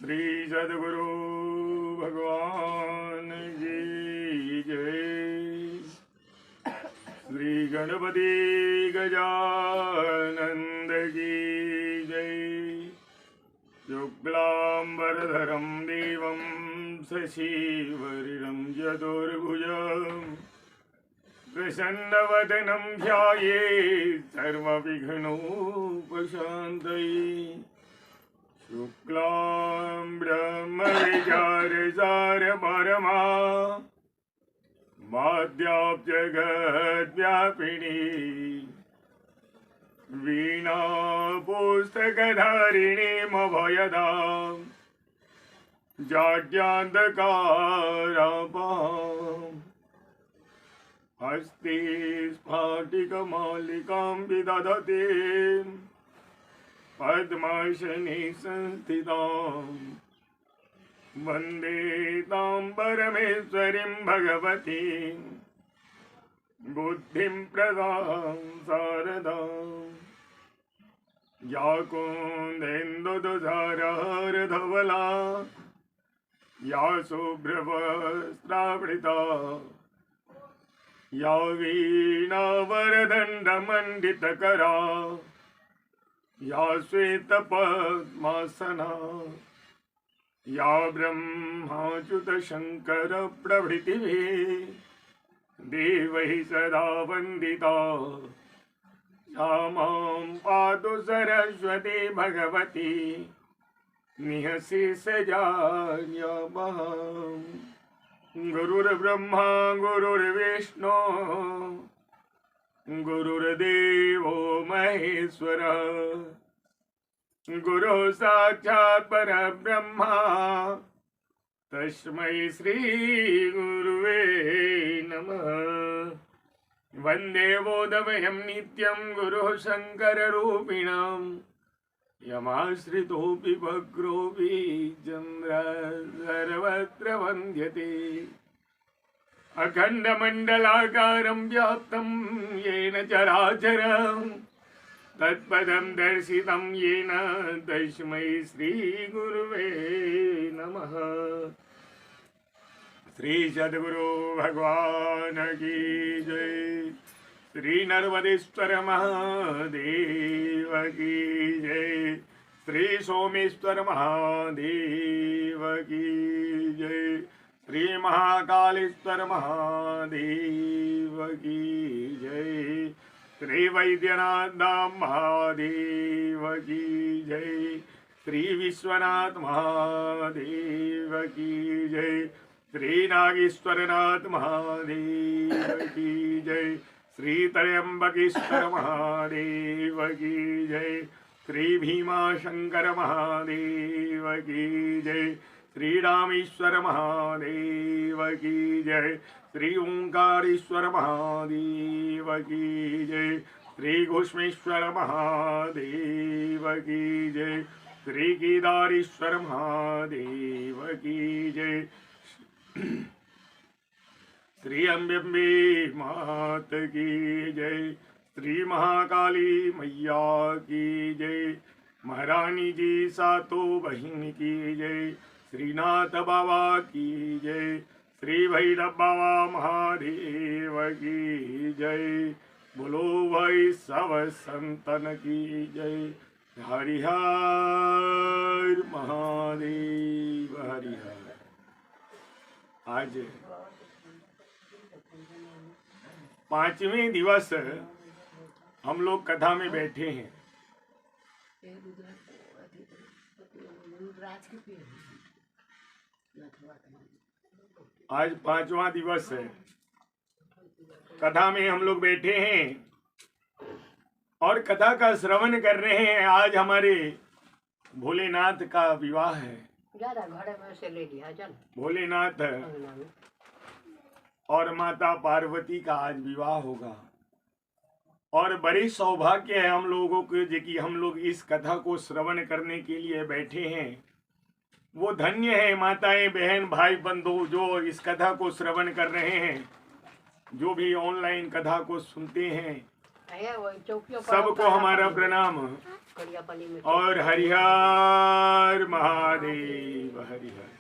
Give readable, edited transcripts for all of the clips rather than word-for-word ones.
श्री सद्गुरु भगवान की जय। श्री गणपति गजानंद की जय। शुक्लांबरधरं देवं शशिवर्णं चतुर्भुजं प्रसन्नवदनं ध्यायेत् सर्वविघ्नोपशान्तये। शुक्लां ब्रह्मविचारसारपरमा माद्यां जगद्व्यापिनी वीणा पुस्तकधारिणीमभयदां जाड्यान्धकारापहां हस्ते स्फाटिकमालिकां विदधते पद्मासने संस्थितां वन्दे तां परमेश्वरीं भगवतीं बुद्धिं प्रदां शारदां। या कुन्देन्दुतुषारहारधवला या शुभ्रवस्त्रावृता या वीणावरदण्डमण्डितकरा या श्वेतपद्मासना या ब्रह्माच्युतशङ्करप्रभृतिभिः देवैः सदा वन्दिता। या मां पातु सरस्वती भगवती निःशेषजाड्यापहां। गुरुर्ब्रह्मा गुरुर्विष्णु गुरुर्देवो महेश्वरः गुरुः साक्षात् परब्रह्मा तस्मै श्री गुरुवे नमः। वन्दे बोधमयं नित्यं गुरुः शङ्कररूपिणं यमाश्रितोऽपि वक्रोऽपि चन्द्रः सर्वत्र वन्द्यते। अखण्डमण्डलाकारं व्याप्तं येन चराचरं तत्पदं दर्शितं येन तस्मै श्रीगुरुवे नमः। श्री सद्गुरु भगवान की जय। श्री नर्मदेश्वर महादेव की जय। श्री सोमेश्वर महादेव की जय। श्री महाकालेश्वर महादेव की जय। श्री वैद्यनाथ धाम महादेव की जय। श्री विश्वनाथ महादेव की जय। श्री नागेश्वरनाथ महादेव की जय। श्री त्र्यंबकेश्वर महादेव की जय। श्री भीमाशंकर महादेव की जय। श्री रामेश्वर महादेव की जय। श्री ओंकारेश्वर महादेव की जय। श्री घोष्मेश्वर महादेव की जय। श्री केदारेश्वर महादेव की जय। श्री अम्बे मात की जय। श्री महाकाली मैया की जय। महारानी जी सातों बहन की जय। श्रीनाथ बाबा की जय। श्री भैरव बाबा महादेव की जय। बोलो भाई सब संतन की जय। हरिहर महादेव हरिहर। आज 5वें दिवस हम लोग कथा में बैठे हैं। आज 5वां दिवस है। कथा में हम लोग बैठे हैं और कथा का श्रवण कर रहे हैं। आज हमारे भोलेनाथ का विवाह है। भोलेनाथ और माता पार्वती का आज विवाह होगा और बड़ी सौभाग्य है हम लोगों को कि हम लोग इस कथा को श्रवण करने के लिए बैठे हैं। वो धन्य है माताएं, बहन, भाई, बंधु जो इस कथा को श्रवण कर रहे हैं, जो भी ऑनलाइन कथा को सुनते हैं, सबको हमारा प्रणाम और हरिहर हर महादेव, हरि हर।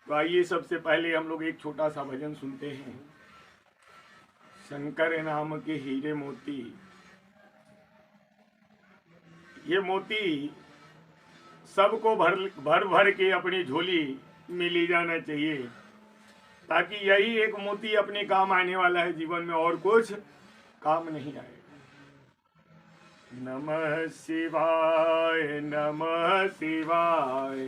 तो आइए सबसे पहले हम लोग एक छोटा सा भजन सुनते हैं। शंकर नाम के हीरे मोती, ये मोती सबको भर भर भर के अपनी झोली में ले जाना चाहिए, ताकि यही एक मोती अपने काम आने वाला है जीवन में, और कुछ काम नहीं आएगा। नमः शिवाय, नमः शिवाय,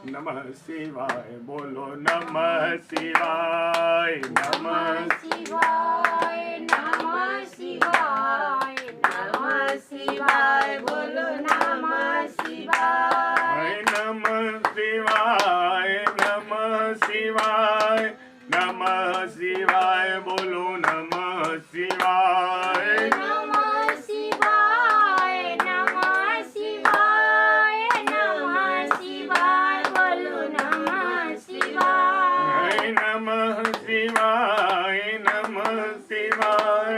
नमः शिवाय, बोलो नमः शिवाय, नमः शिवाय, नमः शिवाय, नमः शिवाय, बोलो नमः शिवाय, नमः शिवाय, नमः शिवाय, नमः शिवाय, बोलो नमः शिवाय, नमः शिवाय, नमः शिवाय, नमः शिवाय, बोलो नमः शिवाय, नमः शिवाय, नमः शिवाय,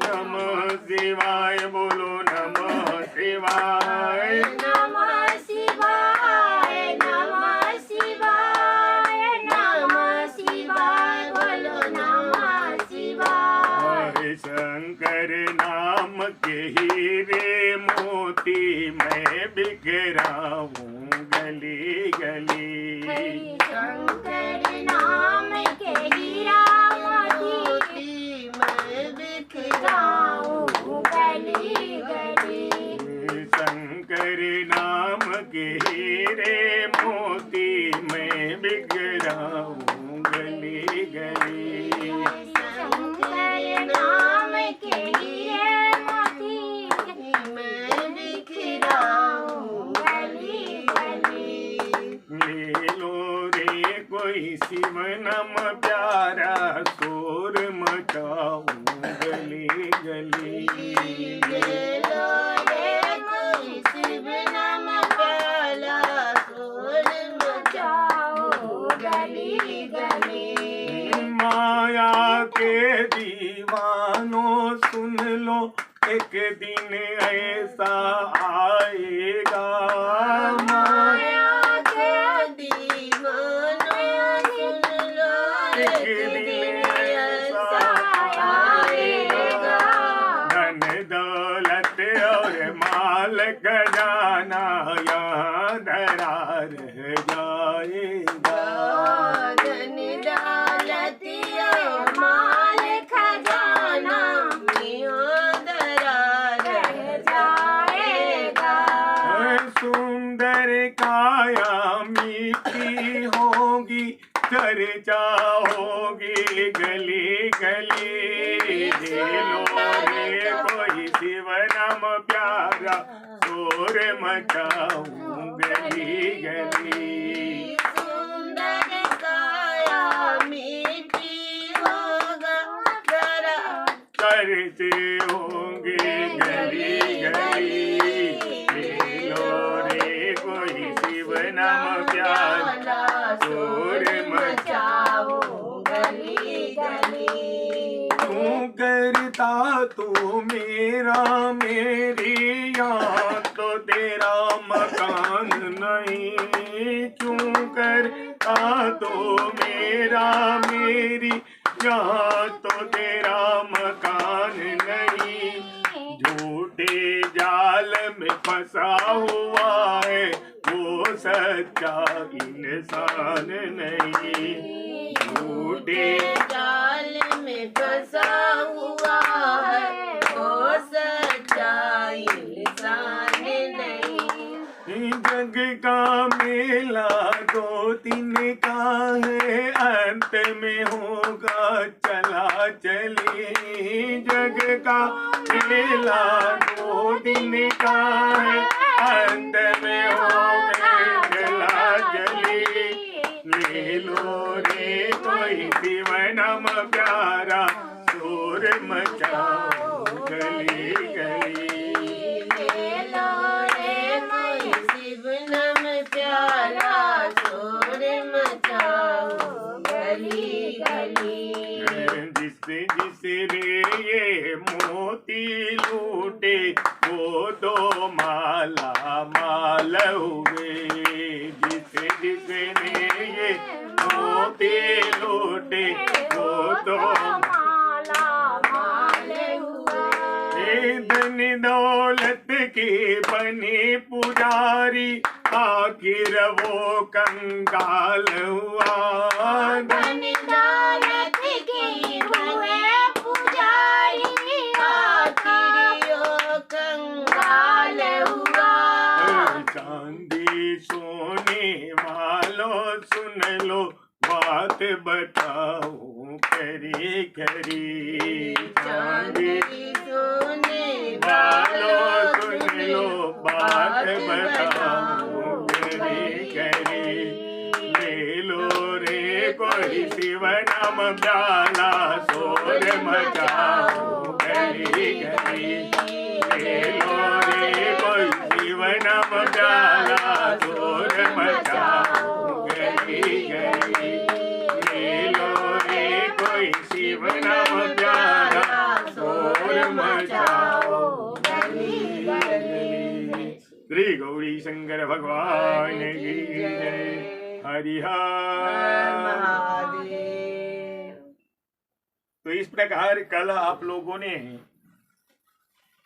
नमः शिवाय, बोलो नमः शिवाय, नमः शिवाय, नमः शिवाय, नमः शिवाय, बोलो नमः शिवाय। शंकर नाम के हीरे मोती मैं बिखराऊं गली गली। हरि शंकर नाम के हीरा मोती मैं बिखराऊं गली गली। शंकर नाम के हीरे मोती मैं बिखराऊं गली गली। शंकर नाम के हीरे मोती मैं बिखराऊं गली गली। ले लो रे कोई शिव नम प्यारा, शोर मचाऊं गली गली। ले लो रे कोई शिव नाम प्याला, शोर मचाओ गली गली। माया के दीवानों सुन लो, एक दिन ऐसा आएगा। माया के दीवानों सुन लो, एक दिन ऐसा आएगा। धन दौलत और माल खजाना यहाँ धरा रह जाएगा। धन दौलत और माल खजाना यहाँ धरा रह जाएगा। सुंदर काया मीठी होगी, चर्चा होगी गली गली। लो रे कोई शिव नाम प्यारा, शोर मचाऊं गली गली। सुंदर काया मीठी होगा जरा, चर्चे होंगे गली गली। लो रे कोई शिव नाम प्यारा, शोर मचाओ गली गली। तू करता तू मेरा मेरी, यहाँ तो तेरा मकान नहीं। क्यों करता तो मेरा मेरी, यहाँ तो तेरा मकान नहीं। झूठे जाल में फंसा हुआ है, वो सच्चा इंसान नहीं। झूठे जाल में फंसा हुआ है, वो सच्चा इंसान नहीं। जग का मेला दो दिन का है, अंत में होगा चला चली। जग का मेला दो दिन का है, अंत में होगा चला चली। ले लो रे कोई शिव नाम प्यारा, शोर मचाओ गली गली। ले लो रे कोई शिव नाम प्यारा, शोर मचाओ गली गली। जिससे जिसे रे ये मोती लूटे, वो तो माला माल हुए। बने पुजारी आखिर वो कंगाल हुआ। धन दौलत के हुए पुजारी आखिर वो कंगाल हुआ। चांदी सोने वालों सुन लो बात बताओ करी करी। चांदी सोने वालों सुन लो बात बताओ करी करी। ले लो रे कोई शिव नाम प्याला शोर मचाओ करी करी। ले लो रे कोई शिव नाम प्याला शोर मचाओ करी करी। ले लो रे कोई शिव नाम प्याला शोर मचाओ करी करी। श्री गौरी शंकर भगवान की जय। हरिहर महादेव। तो इस प्रकार कल आप लोगों ने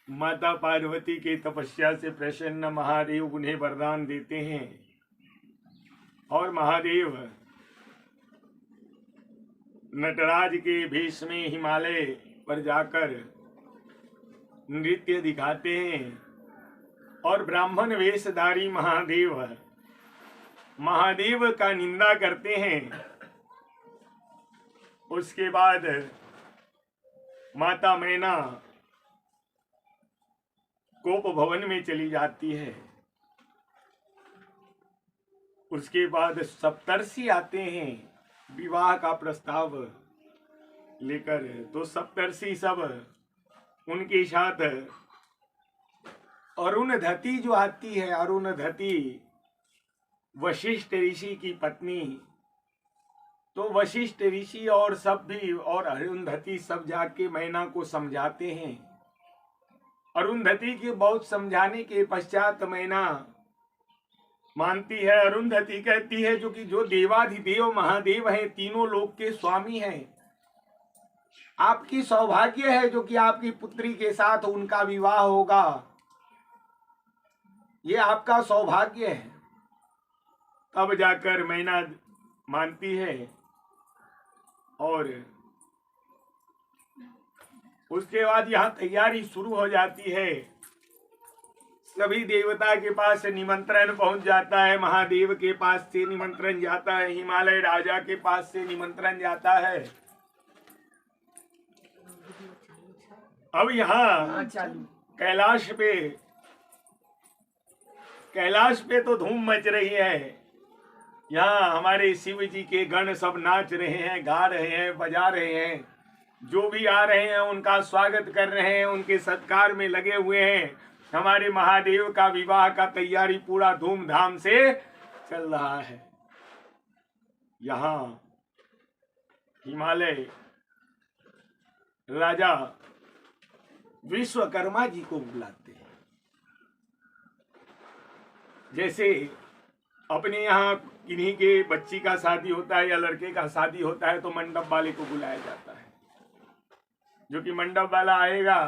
माता पार्वती के तपस्या से प्रसन्न महादेव उन्हें वरदान देते हैं और महादेव नटराज के भेष में हिमालय पर जाकर नृत्य दिखाते हैं और ब्राह्मण वेशधारी महादेव का निंदा करते हैं। उसके बाद माता मैना कोप भवन में चली जाती है। उसके बाद सप्तर्षि आते हैं विवाह का प्रस्ताव लेकर। तो सप्तर्षि सब उनके साथ अरुणधति जो आती है, अरुणधति वशिष्ठ ऋषि की पत्नी, तो वशिष्ठ ऋषि और सब भी और अरुंधति सब जाके मैना को समझाते हैं। अरुंधति के बहुत समझाने के पश्चात मैना मानती है। अरुंधति कहती है जो देवाधिदेव महादेव हैं, तीनों लोक के स्वामी हैं, आपकी सौभाग्य है जो कि आपकी पुत्री के साथ उनका विवाह होगा, ये आपका सौभाग्य है। तब जाकर मैना मानती है और उसके बाद यहाँ तैयारी शुरू हो जाती है। सभी देवता के पास निमंत्रण पहुंच जाता है, महादेव के पास से निमंत्रण जाता है, हिमालय राजा के पास से निमंत्रण जाता है। अब यहाँ कैलाश पे तो धूम मच रही है। यहाँ हमारे शिव जी के गण सब नाच रहे हैं, गा रहे हैं, बजा रहे हैं, जो भी आ रहे हैं उनका स्वागत कर रहे हैं, उनके सत्कार में लगे हुए हैं। हमारे महादेव का विवाह का तैयारी पूरा धूमधाम से चल रहा है। यहाँ हिमालय राजा विश्वकर्मा जी को बुलाते हैं। जैसे अपने यहाँ किन्हीं के बच्ची का शादी होता है या लड़के का शादी होता है तो मंडप वाले को बुलाया जाता है, जो कि मंडप वाला आएगा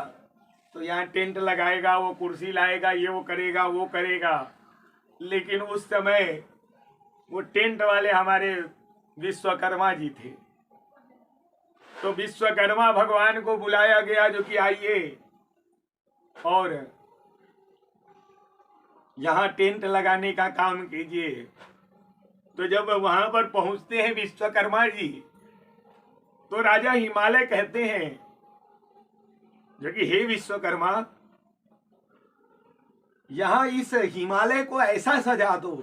तो यहाँ टेंट लगाएगा, वो कुर्सी लाएगा, ये वो करेगा वो करेगा। लेकिन उस समय वो टेंट वाले हमारे विश्वकर्मा जी थे। तो विश्वकर्मा भगवान को बुलाया गया जो कि आइए और यहाँ टेंट लगाने का काम कीजिए। तो जब वहां पर पहुंचते हैं विश्वकर्मा जी, तो राजा हिमालय कहते हैं जो कि हे विश्वकर्मा, यहाँ इस हिमालय को ऐसा सजा दो,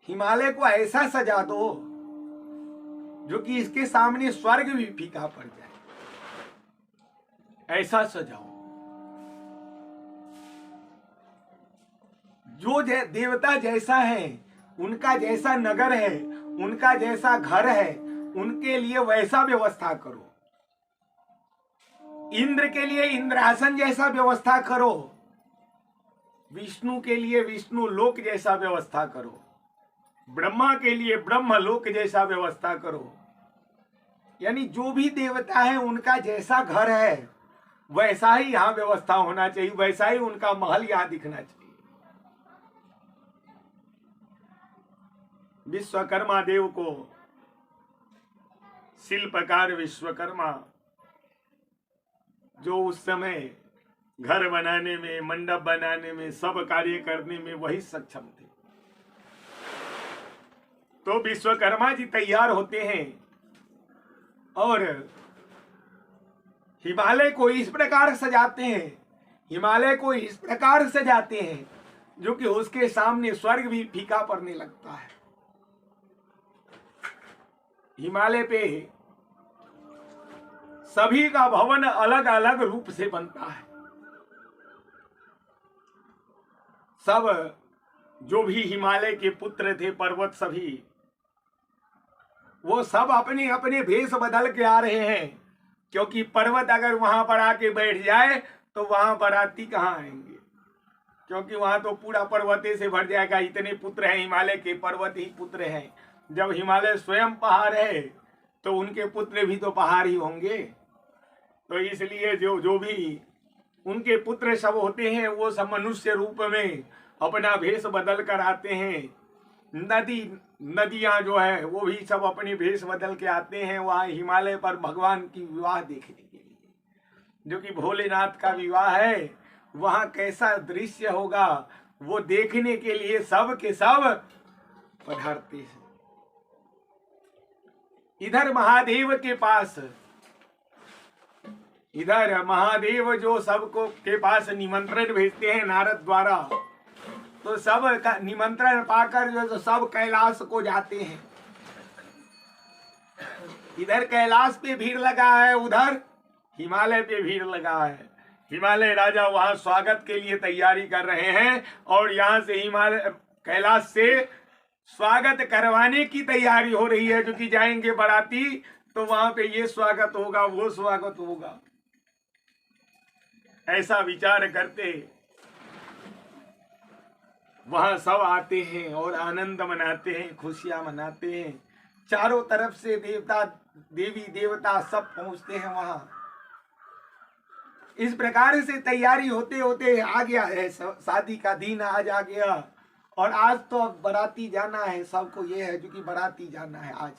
हिमालय को ऐसा सजा दो जो कि इसके सामने स्वर्ग भी फीका पड़ जाए, ऐसा सजाओ। जो देवता जैसा है, उनका जैसा नगर है, उनका जैसा घर है, उनके लिए वैसा व्यवस्था करो। इंद्र के लिए इंद्रासन जैसा व्यवस्था करो, विष्णु के लिए विष्णु लोक जैसा व्यवस्था करो, ब्रह्मा के लिए ब्रह्म लोक जैसा व्यवस्था करो। यानी जो भी देवता है उनका जैसा घर है वैसा ही यहाँ व्यवस्था होना चाहिए, वैसा ही उनका महल यहाँ दिखना चाहिए। विश्वकर्मा देव को शिल्पकार विश्वकर्मा जो उस समय घर बनाने में, मंडप बनाने में, सब कार्य करने में वही सक्षम थे। तो विश्वकर्मा जी तैयार होते हैं और हिमालय को इस प्रकार सजाते हैं, हिमालय को इस प्रकार सजाते हैं जो कि उसके सामने स्वर्ग भी फीका पड़ने लगता है। हिमालय पे सभी का भवन अलग अलग रूप से बनता है। सब जो भी हिमालय के पुत्र थे, पर्वत सभी, वो सब अपने अपने भेष बदल के आ रहे हैं, क्योंकि पर्वत अगर वहां पर आके बैठ जाए तो वहां बाराती कहाँ आएंगे, क्योंकि वहां तो पूरा पर्वते से भर जाएगा। इतने पुत्र हैं, हिमालय के पर्वत ही पुत्र हैं। जब हिमालय स्वयं पहाड़ है तो उनके पुत्र भी तो पहाड़ ही होंगे। तो इसलिए जो भी उनके पुत्र सब होते हैं वो सब मनुष्य रूप में अपना भेष बदल कर आते हैं। नदियां जो है वो भी सब अपने भेष बदल के आते हैं वहाँ हिमालय पर भगवान की विवाह देखने के लिए, जो कि भोलेनाथ का विवाह है। वहाँ कैसा दृश्य होगा वो देखने के लिए सब के सब पधारते हैं। इधर महादेव के पास, इधर महादेव जो सबको के पास निमंत्रण भेजते हैं नारद द्वारा, तो सब का निमंत्रण पाकर जो तो सब कैलाश को जाते हैं। इधर कैलाश पे भीड़ लगा है, उधर हिमालय पे भीड़ लगा है। हिमालय राजा वहां स्वागत के लिए तैयारी कर रहे हैं और यहाँ से हिमालय कैलाश से स्वागत करवाने की तैयारी हो रही है, जो कि जाएंगे बाराती तो वहां पे ये स्वागत होगा, वो स्वागत होगा। ऐसा विचार करते वहां सब आते हैं और आनंद मनाते हैं, खुशियां मनाते हैं। चारों तरफ से देवता, देवी देवता सब पहुंचते हैं वहां। इस प्रकार से तैयारी होते होते आ गया है, शादी का दिन आज आ गया और आज तो बाराती जाना है। सबको ये है जो कि बाराती जाना है। आज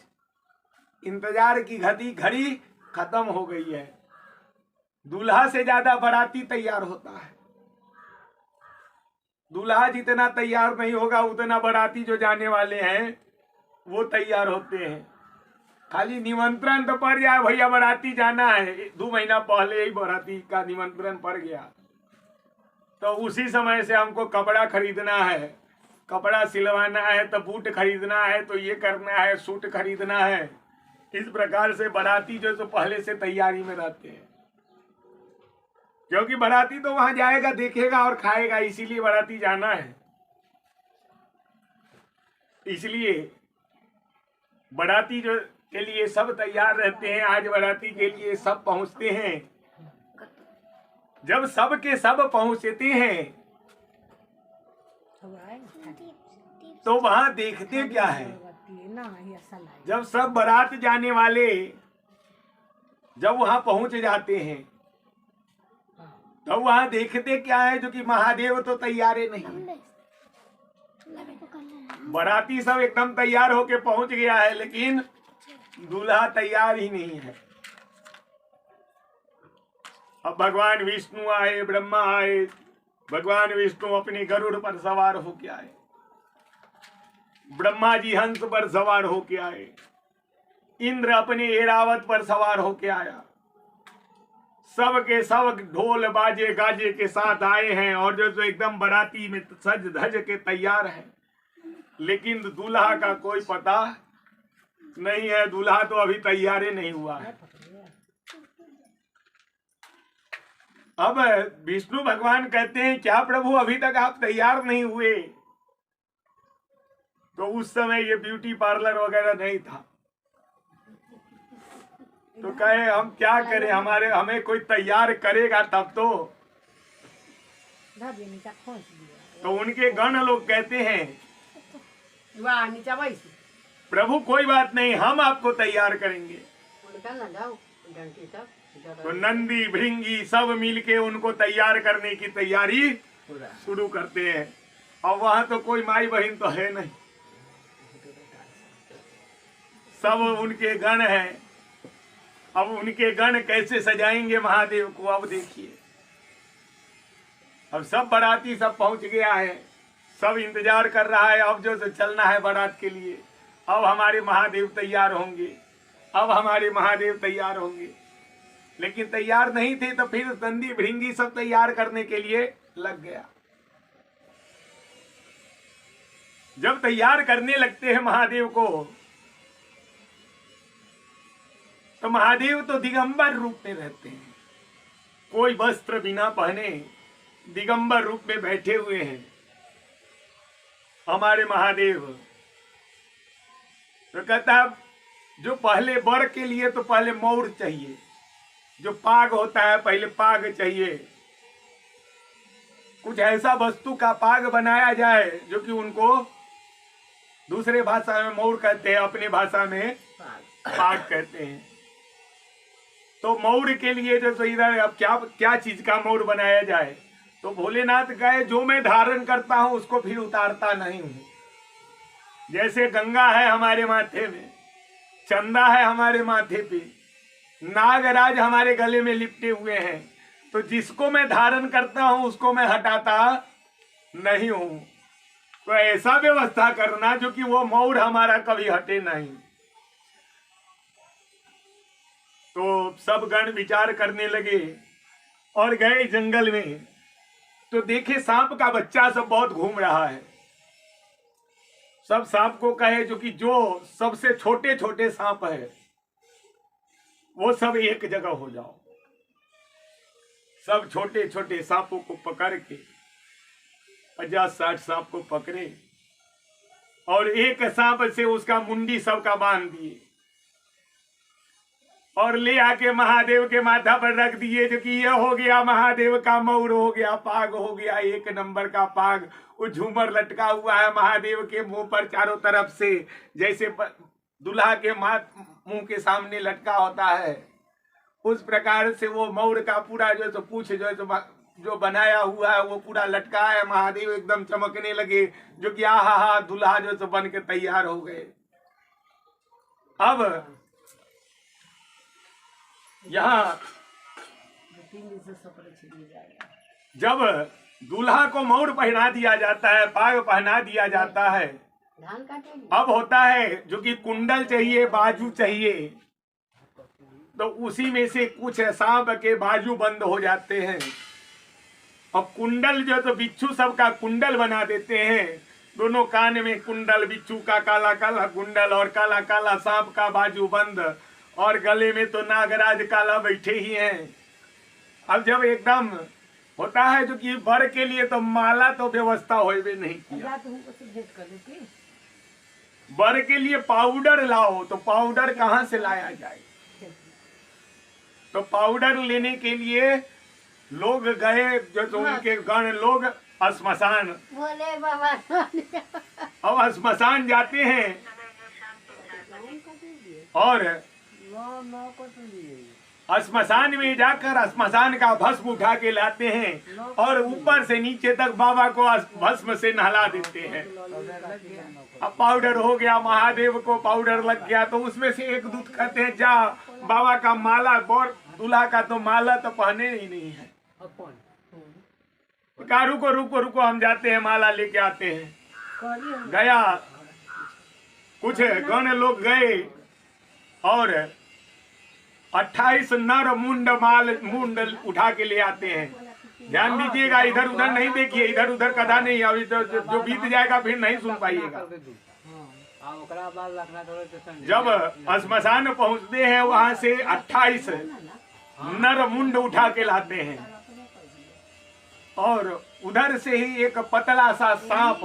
इंतजार की घड़ी खत्म हो गई है। दूल्हा से ज्यादा बाराती तैयार होता है। दूल्हा जितना तैयार नहीं होगा उतना बाराती जो जाने वाले हैं वो तैयार होते हैं। खाली निमंत्रण तो पड़ जाए, भैया बाराती जाना है, 2 महीना पहले ही बाराती का निमंत्रण पड़ गया, तो उसी समय से हमको कपड़ा खरीदना है, कपड़ा सिलवाना है, तो बूट खरीदना है, तो ये करना है, सूट खरीदना है। इस प्रकार से बाराती जो तो पहले से तैयारी में रहते हैं, क्योंकि बाराती तो वहां जाएगा, देखेगा और खाएगा, इसीलिए बाराती जाना है। इसलिए बाराती जो के लिए सब तैयार रहते हैं। आज बाराती के लिए सब पहुंचते हैं। जब सब के सब पहुंचते हैं तो वहां देखते क्या है, जब सब बारात जाने वाले जब वहां पहुंच जाते हैं तो वहां देखते क्या है, जो कि महादेव तो तैयारे नहीं। बाराती सब एकदम तैयार होके पहुंच गया है, लेकिन दूल्हा तैयार ही नहीं है। अब भगवान विष्णु आए, ब्रह्मा आए। भगवान विष्णु अपने गरुड़ पर सवार होके आए, ब्रह्मा जी हंस पर सवार होके आए, इंद्र अपने ऐरावत पर सवार होके आया। सब के सब ढोल बाजे गाजे के साथ आए हैं और जो एकदम बाराती में सज धज के तैयार है। लेकिन दूल्हा का कोई पता नहीं है, दूल्हा तो अभी तैयार नहीं हुआ है। अब विष्णु भगवान कहते हैं, क्या प्रभु अभी तक आप तैयार नहीं हुए? तो उस समय ये ब्यूटी पार्लर वगैरह नहीं था, तो कहे हम क्या करें, हमें कोई तैयार करेगा तब तो। उनके गण लोग कहते हैं, प्रभु कोई बात नहीं, हम आपको तैयार करेंगे। तो नंदी भृंगी सब मिलके उनको तैयार करने की तैयारी शुरू करते हैं। और वहां तो कोई माई बहन तो है नहीं, सब उनके गण हैं। अब उनके गण कैसे सजाएंगे महादेव को, अब देखिए। अब सब बाराती सब पहुंच गया है, सब इंतजार कर रहा है, अब जो चलना है बारात के लिए। अब हमारे महादेव तैयार होंगे, अब हमारे महादेव तैयार होंगे। लेकिन तैयार नहीं थे तो फिर नंदी भृंगी सब तैयार करने के लिए लग गया। जब तैयार करने लगते हैं महादेव को, तो महादेव तो दिगंबर रूप में रहते हैं, कोई वस्त्र बिना पहने दिगंबर रूप में बैठे हुए हैं हमारे महादेव। तो कहता है जो पहले वर के लिए तो पहले मौर चाहिए, जो पाग होता है पहले पाग चाहिए। कुछ ऐसा वस्तु का पाग बनाया जाए जो कि उनको दूसरे भाषा में मौर कहते हैं, अपने भाषा में पाग कहते हैं। तो मौर के लिए जो तो इधर अब क्या क्या चीज का मौर बनाया जाए, तो भोलेनाथ कहे जो मैं धारण करता हूं उसको फिर उतारता नहीं हूं। जैसे गंगा है हमारे माथे में, चंदा है हमारे माथे पे, नागराज हमारे गले में लिपटे हुए हैं, तो जिसको मैं धारण करता हूं उसको मैं हटाता नहीं हूं। तो ऐसा व्यवस्था करना जो कि वो मौर हमारा कभी हटे नहीं। तो सब गण विचार करने लगे और गए जंगल में। तो देखे सांप का बच्चा सब बहुत घूम रहा है। सब सांप को कहे जो कि जो सबसे छोटे छोटे सांप है वो सब एक जगह हो जाओ। सब छोटे छोटे सांपों को पकड़ के 50-60 सांप को पकड़े और एक सांप से उसका मुंडी सबका बांध दिए और ले आके महादेव के माथा पर रख दिए। जो कि ये हो गया महादेव का मौर, हो गया पाग, हो गया एक नंबर का पाग। वो झूमर लटका हुआ है महादेव के मुंह पर चारों तरफ से, जैसे दूल्हा के मुंह के सामने लटका होता है, उस प्रकार से वो मौर का पूरा जो पूछ जो बनाया हुआ है वो पूरा लटका है। महादेव एकदम चमकने लगे, जो कि आहा दूल्हा जो बन के तैयार हो गए। अब यहाँ जब दूल्हा को मौर पहना दिया जाता है, पाग पहना दिया जाता है, अब होता है जो कि कुंडल चाहिए, बाजू चाहिए। तो उसी में से कुछ सांप के बाजू बंद हो जाते हैं। अब कुंडल जो तो बिच्छू सबका कुंडल बना देते हैं, दोनों कान में कुंडल, बिच्छू का काला काला कुंडल और काला काला सांप का बाजू बंद, और गले में तो नागराज काला बैठे ही हैं। अब जब एकदम होता है जो कि वर के लिए तो माला तो व्यवस्था हो भी नहीं किया। वर के लिए पाउडर लाओ, तो पाउडर कहाँ से लाया जाए? तो पाउडर लेने के लिए लोग गए, जो तो उनके गण लोग श्मशान। बोले बाबा अब श्मशान जाते हैं और श्मशान में जाकर श्मशान का भस्म उठा के लाते हैं और ऊपर से नीचे तक बाबा को भस्म से नहला देते हैं। अब पाउडर हो गया, महादेव को पाउडर लग गया। तो उसमें से एक दूत कहते हैं जा बाबा का माला, और दूल्हा का तो माला तो पहने ही नहीं है। कहा रुको रुको रुको, हम जाते हैं माला लेके आते हैं। गया, कुछ गण लोग गए और 28 नर मुंड उठा के ले आते हैं। ध्यान दीजिएगा, इधर उधर नहीं देखिए, इधर उधर कदा नहीं, अभी तो जो बीत जाएगा फिर नहीं सुन पाइएगा। जब श्मशान पहुंचते हैं वहां से 28 नर मुंड उठा के लाते हैं और उधर से ही एक पतला सा सांप,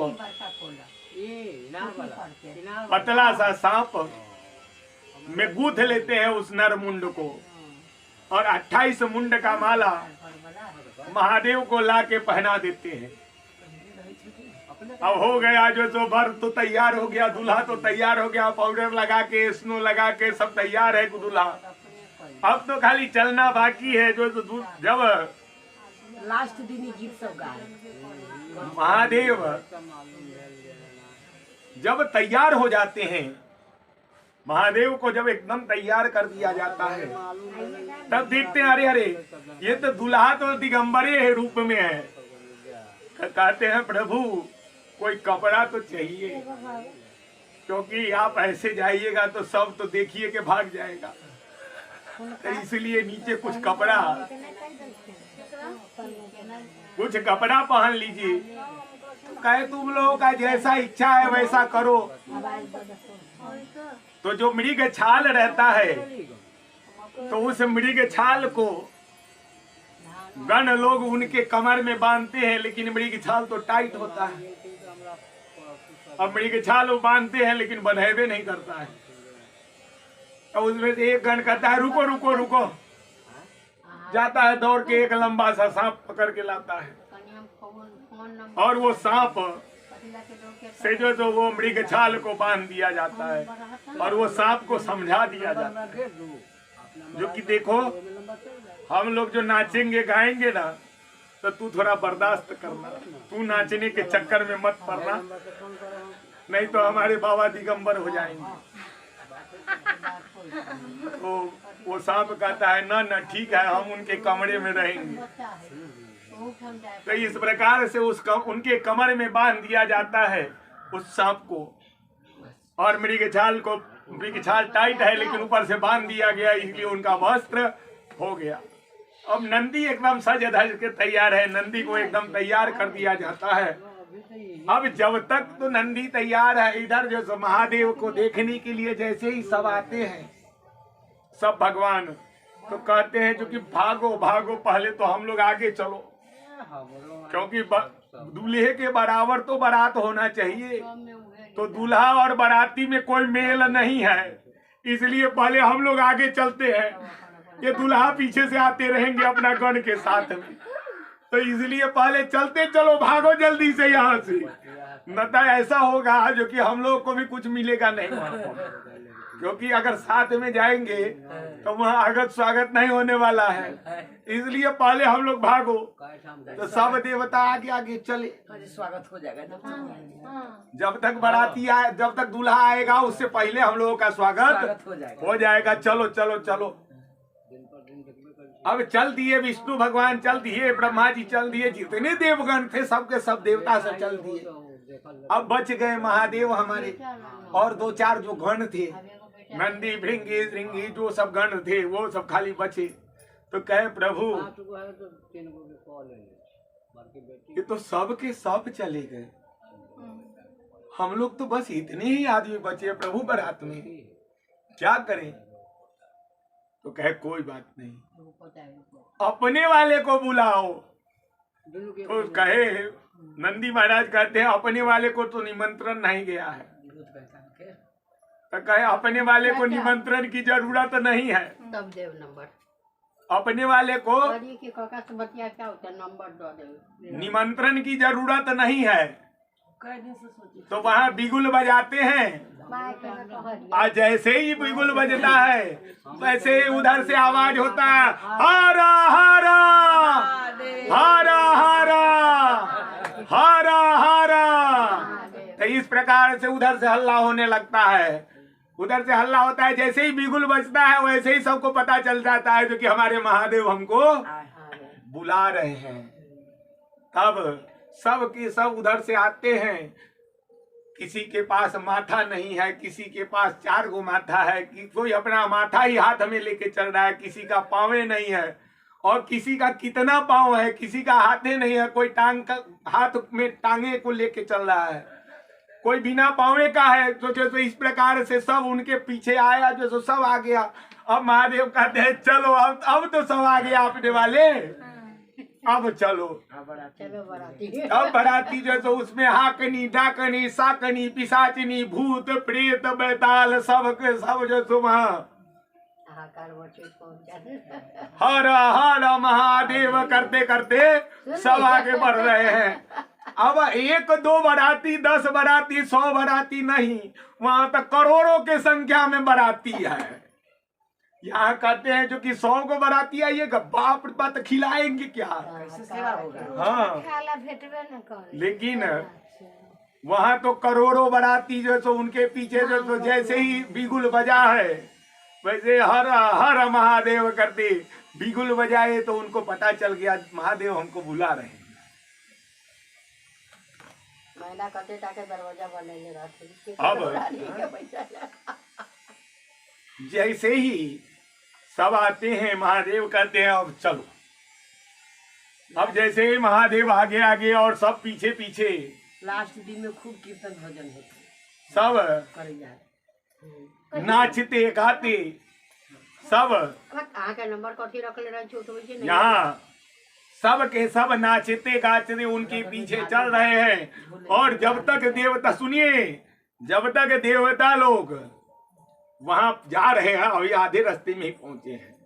पतला सा सांप में गूंथ लेते हैं उस नर मुंड को और 28 मुंड का माला महादेव को ला के पहना देते हैं। अब हो गया जो तो वर तो तैयार हो गया, दूल्हा तो तैयार हो गया, पाउडर लगा के, स्नो लगा के सब तैयार है दूल्हा। अब तो खाली चलना बाकी है। जो जब लास्ट दिन ही गीत सब गाए। महादेव जब तैयार हो जाते हैं, महादेव को जब एकदम तैयार कर दिया जाता है, तब देखते हैं अरे अरे ये तो दूल्हा तो दिगंबरे रूप में है। कहते हैं प्रभु कोई कपड़ा तो चाहिए, क्योंकि आप ऐसे जाइएगा तो सब तो देखिए के भाग जाएगा, तो इसलिए नीचे कुछ कपड़ा पहन लीजिए। कहे तुम लोगों का जैसा इच्छा है वैसा करो। तो जो मृग छाल रहता है, तो उस मृग छाल को गण लोग उनके कमर में बांधते हैं, लेकिन मृग छाल तो टाइट होता है। अब मृग छाल वो बांधते हैं लेकिन बंधेबे नहीं करता है। तो उसमें से एक गण कहता है रुको रुको रुको, जाता है दौड़ के एक लंबा सा सांप पकड़ के लाता है, और वो सांप से जो वो मृग छाल को बांध दिया जाता है, और वो सांप को समझा दिया जाता है जो कि देखो हम लोग जो नाचेंगे गाएंगे ना, तो तू थोड़ा बर्दाश्त करना, तू नाचने के चक्कर में मत पड़ना, नहीं तो हमारे बाबा दिगंबर हो जाएंगे। तो वो सांप कहता है ना ना ठीक है, हम उनके कमरे में रहेंगे। तो इस प्रकार से उनके कमर में बांध दिया जाता है उस सांप को, और मृग छाल टाइट है लेकिन ऊपर से बांध दिया गया, इसलिए उनका वस्त्र हो गया। अब नंदी एकदम सज धज के तैयार है, नंदी को एकदम तैयार कर दिया जाता है। अब जब तक तो नंदी तैयार है, इधर जो महादेव को देखने के लिए जैसे ही सब आते हैं सब भगवान, तो कहते हैं जो कि भागो भागो, पहले तो हम लोग आगे चलो, क्योंकि दूल्हे के बराबर तो बारात होना चाहिए। तो दूल्हा और बाराती में कोई मेल नहीं है, इसलिए पहले हम लोग आगे चलते हैं, ये दूल्हा पीछे से आते रहेंगे अपना गण के साथ में। तो इसलिए पहले चलते चलो, भागो जल्दी से यहाँ से, न तो ऐसा होगा जो कि हम लोग को भी कुछ मिलेगा नहीं, क्योंकि अगर साथ में जाएंगे तो वहाँ आगत स्वागत नहीं होने वाला है। इसलिए पहले हम लोग भागो, तो सब देवता आगे आगे चले, स्वागत हो जाएगा। जब तक बाराती आए, जब तक दूल्हा आएगा उससे पहले हम लोगों का स्वागत हो जाएगा। चलो चलो चलो। अब चल दिए विष्णु भगवान, चल दिए ब्रह्मा जी, चल दिए जितने देवगण थे सबके सब देवता से चल दिए। अब बच गए महादेव हमारे, और दो चार जो गण थे, नंदी भृंगी श्रृंगी जो सब गण थे, वो सब खाली बचे। तो कहे प्रभु ये तो सब के सब चले गए, हम लोग तो बस इतने ही आदमी बचे प्रभु बारात में, क्या करें? तो कहे कोई बात नहीं, अपने वाले को बुलाओ। तो कहे नंदी महाराज कहते हैं अपने वाले को तो निमंत्रण नहीं गया है। तो कहे अपने वाले को निमंत्रण की जरूरत नहीं है, तब देव नंबर अपने वाले को नंबर निमंत्रण की जरूरत नहीं है। तो वहाँ बिगुल बजाते हैं, आज जैसे ही बिगुल बजता है वैसे ही उधर से आवाज होता है हरा हरा हरा हरा हरा हरा। तो इस प्रकार से उधर से हल्ला होने लगता है, उधर से हल्ला होता है, जैसे ही बिगुल बजता है वैसे ही सबको पता चल जाता है जो कि हमारे महादेव हमको बुला रहे हैं। तब सब के सब उधर से आते हैं, किसी के पास माथा नहीं है, किसी के पास 4 गो माथा है, कि कोई अपना माथा ही हाथ में लेके चल रहा है, किसी का पाँवे नहीं है, और किसी का कितना पाँव है, किसी का हाथे नहीं है, कोई टांग का हाथ में टांगे को लेके चल रहा है, कोई बिना पाँवे का है। तो जैसे इस प्रकार से सब उनके पीछे आया, जो सब आ गया। अब महादेव कहते हैं चलो अब तो सब आ गया अपने वाले, अब चलो। अब बाराती जो तो उसमें हाकनी डाकनी साकनी पिशाचिनी भूत प्रेत बैताल सब के सब जो तो वहाँ हर हर महादेव करते करते सब आगे बढ़ रहे हैं। अब 1 2 बाराती 10 बाराती 100 बाराती नहीं, वहां तक करोड़ों के संख्या में बाराती है। यहाँ कहते हैं जो कि 100 को बाराती आइएगा, बाप रे बाप, खिलाएंगे क्या। कैसे सेवा होगा। हाँ, खाला भेटबे न करे। लेकिन वहां तो करोड़ों बाराती जो सो उनके पीछे जो सो जैसे ही बिगुल बजा है वैसे हर हर महादेव करते बिगुल बजाए तो उनको पता चल गया महादेव हमको बुला रहे हैं। महिला कते टाके दरवाजा बनेले रहते। अब जैसे ही सब आते हैं महादेव कहते हैं अब चलो। अब जैसे ही महादेव आगे आगे और सब पीछे पीछे, लास्ट दिन में खूब कीर्तन भजन होते सब करे जाए। नाचते गाते सब कहाँ के नंबर कथी रखले रह छोट होई छै। यहाँ सब के सब नाचते गाचते उनके पीछे चल रहे हैं। और जब तक देवता, सुनिए, जब तक देवता लोग वहां जा रहे हैं, अभी आधे रास्ते में ही पहुंचे हैं,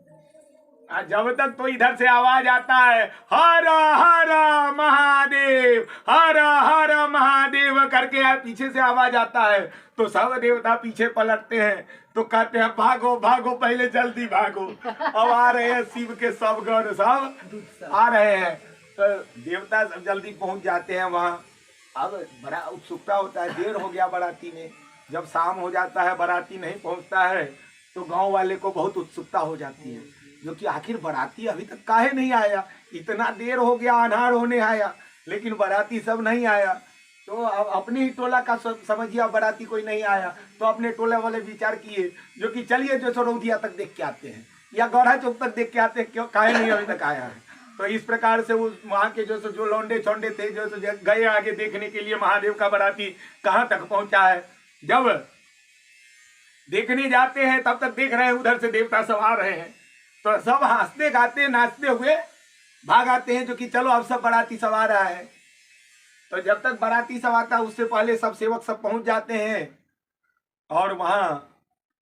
जब तक तो इधर से आवाज आता है हर हर महादेव, हर हर महादेव करके पीछे से आवाज आता है तो सब देवता पीछे पलटते हैं तो कहते हैं भागो भागो, पहले जल्दी भागो। अब आ रहे हैं शिव के सब गण सब आ रहे हैं तो देवता सब जल्दी पहुंच जाते हैं वहां। अब बड़ा उत्सुकता होता है, देर हो गया बाराती में। जब शाम हो जाता है बाराती नहीं पहुंचता है तो गांव वाले को बहुत उत्सुकता हो जाती है जो कि आखिर बाराती अभी तक काहे नहीं आया, इतना देर हो गया, अनहार होने आया लेकिन बाराती सब नहीं आया। तो अब अपने ही टोला का समझिए बाराती कोई नहीं आया तो अपने टोले वाले विचार किए जो कि चलिए जो सरौदिया तक देख के आते हैं या गौड़ा चौक तक देख के आते हैं, क्यों काहे नहीं अभी तक आया है। तो इस प्रकार से उस वहाँ के जो लौंडे छोंडे थे जो गए आगे देखने के लिए महादेव का बाराती कहाँ तक पहुंचा है। जब देखने जाते हैं तब तक देख रहे हैं उधर से देवता सब आ रहे हैं तो सब हंसते गाते नाचते हुए भाग आते हैं जो कि चलो अब सब बाराती सब आ रहा है। तो जब तक बाराती सब आता है उससे पहले सब सेवक सब पहुंच जाते हैं और वहां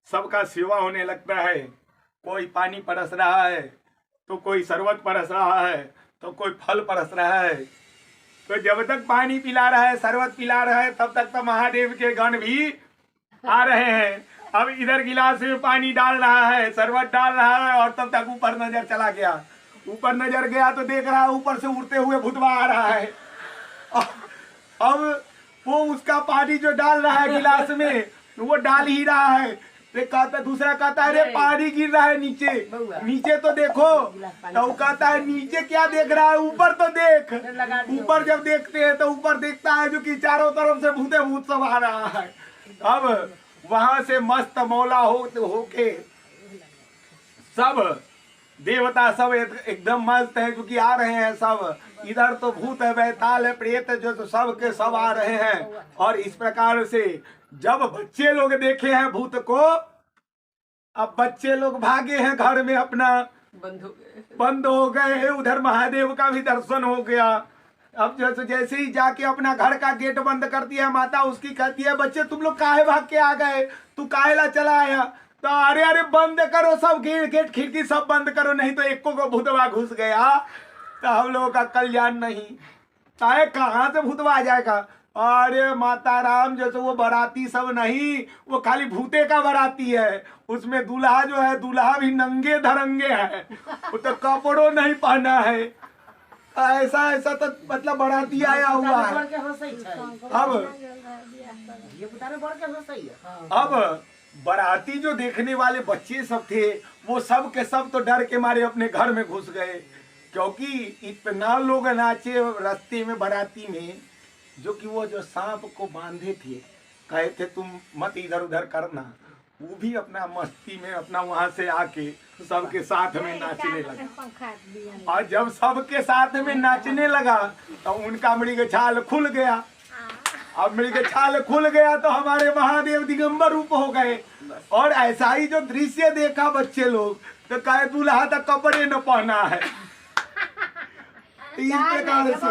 सबका सेवा होने लगता है। कोई पानी परस रहा है तो कोई शरबत परस रहा है तो कोई फल परस रहा है। तो जब तक पानी पिला रहा है, शरबत पिला रहा है, तब तक तो महादेव के गण भी आ रहे हैं। अब इधर गिलास में पानी डाल रहा है, शरबत डाल रहा है और तब तक ऊपर नजर चला गया। ऊपर नजर गया तो देख रहा है ऊपर से उड़ते हुए भूतवा आ रहा है। अब वो उसका पानी जो डाल रहा है गिलास में वो डाल ही रहा है। कहता दूसरा कहता है अरे पानी गिर रहा है नीचे, नीचे तो देखो। तो वो कहता है नीचे क्या देख रहा है, ऊपर तो देख। ऊपर जब देखते हैं तो ऊपर देखता है जो कि चारों तरफ से भूते भूत सब आ रहा है। अब वहां से मस्त मौला होके सब देवता सब एकदम मस्त है क्योंकि आ रहे हैं सब। इधर तो भूत है, बैताल है, प्रेत जो तो सब के सब आ रहे हैं। और इस प्रकार से जब बच्चे लोग देखे हैं भूत को, अब बच्चे लोग भागे हैं घर में, अपना बंद हो गए हैं। उधर महादेव का भी दर्शन हो गया। अब जैसे ही जाके अपना घर का गेट बंद कर दिया, माता उसकी कहती है बच्चे तुम लोग काहे भाग के आ गए, तू काहेला चला आया। तो अरे अरे बंद करो सब गेट खिड़की सब बंद करो, नहीं तो एको को भूतवा घुस गया तो हम लोगों का कल्याण नहीं। चाहे कहाँ से भूतवा आ जाएगा। अरे माता राम जैसे वो बाराती सब नहीं, वो खाली भूते का बाराती है। उसमें दूल्हा जो है, दूल्हा भी नंगे धरंगे है, वो तो कपड़ों नहीं पहना है। ऐसा ऐसा तो मतलब बाराती आया हुआ है। अब बाराती जो देखने वाले बच्चे सब थे वो सब के सब तो डर के मारे अपने घर में घुस गए क्योंकि इतना लोग नाचे रास्ते में बाराती में जो कि वो जो सांप को बांधे थे, कहे थे तुम मत इधर उधर करना, वो भी अपना मस्ती में अपना वहां से आके सबके साथ में नाचने लगा। और जब सबके साथ में नाचने लगा तो उनका मृग छाल खुल गया। अब मृग छाल खुल गया तो हमारे महादेव दिगंबर रूप हो गए। और ऐसा ही जो दृश्य देखा बच्चे लोग तो कहे दूल्हा तक कपड़े न पहना है। इस प्रकार से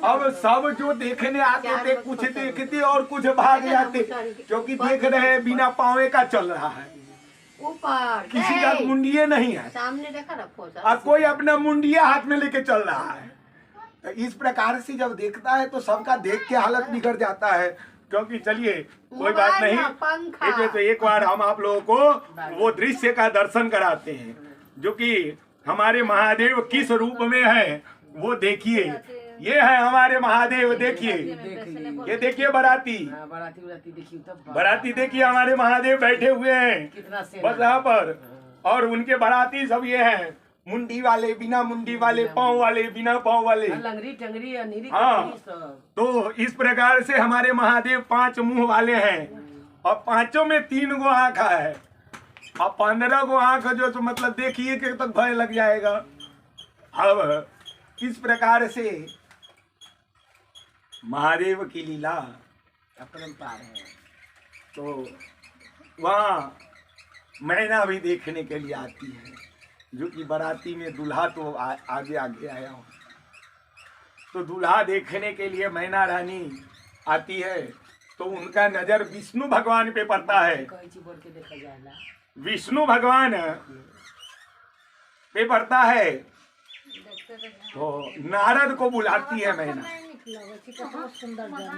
अब सब जो देखने आते थे कुछ देखते और कुछ भाग जाते क्योंकि देख रहे हैं बिना पावे का चल रहा है, ऊपर किसी का मुंडिये नहीं है, सामने देखा ना और कोई अपना मुंडिया हाथ में लेके चल रहा है। तो इस प्रकार से जब देखता है तो सबका देख के हालत बिगड़ जाता है। क्योंकि चलिए कोई बात नहीं, तो एक बार हम आप लोगों को वो दृश्य का दर्शन कराते हैं जो कि हमारे महादेव किस रूप में है वो देखिए। ये है हमारे महादेव, देखिए, ये देखिए बाराती, बाराती देखिए, तब बाराती देखिए हमारे महादेव बैठे हुए हैं कितना बस यहाँ पर। और उनके बाराती सब ये हैं, मुंडी वाले, बिना मुंडी वाले, पाँव वाले, बिना पाँव वाले, लंगरी टंगरी अनीरी हाँ। सब। तो इस प्रकार से हमारे महादेव 5 मुंह वाले हैं और 5 में 3 गो आँख है और 15 गो आँख जो, तो मतलब देखिए कि तक भय लग जाएगा। अब इस प्रकार से महादेव की लीला अपरंपार है। तो वहाँ मैना भी देखने के लिए आती है, जो कि बाराती में दूल्हा तो आगे आगे आया हो, तो दूल्हा देखने के लिए मैना रानी आती है। तो उनका नजर विष्णु भगवान पे पड़ता है, बोल के देखा जाएगा, विष्णु भगवान पे पड़ता है। तो नारद को बुलाती है मैना,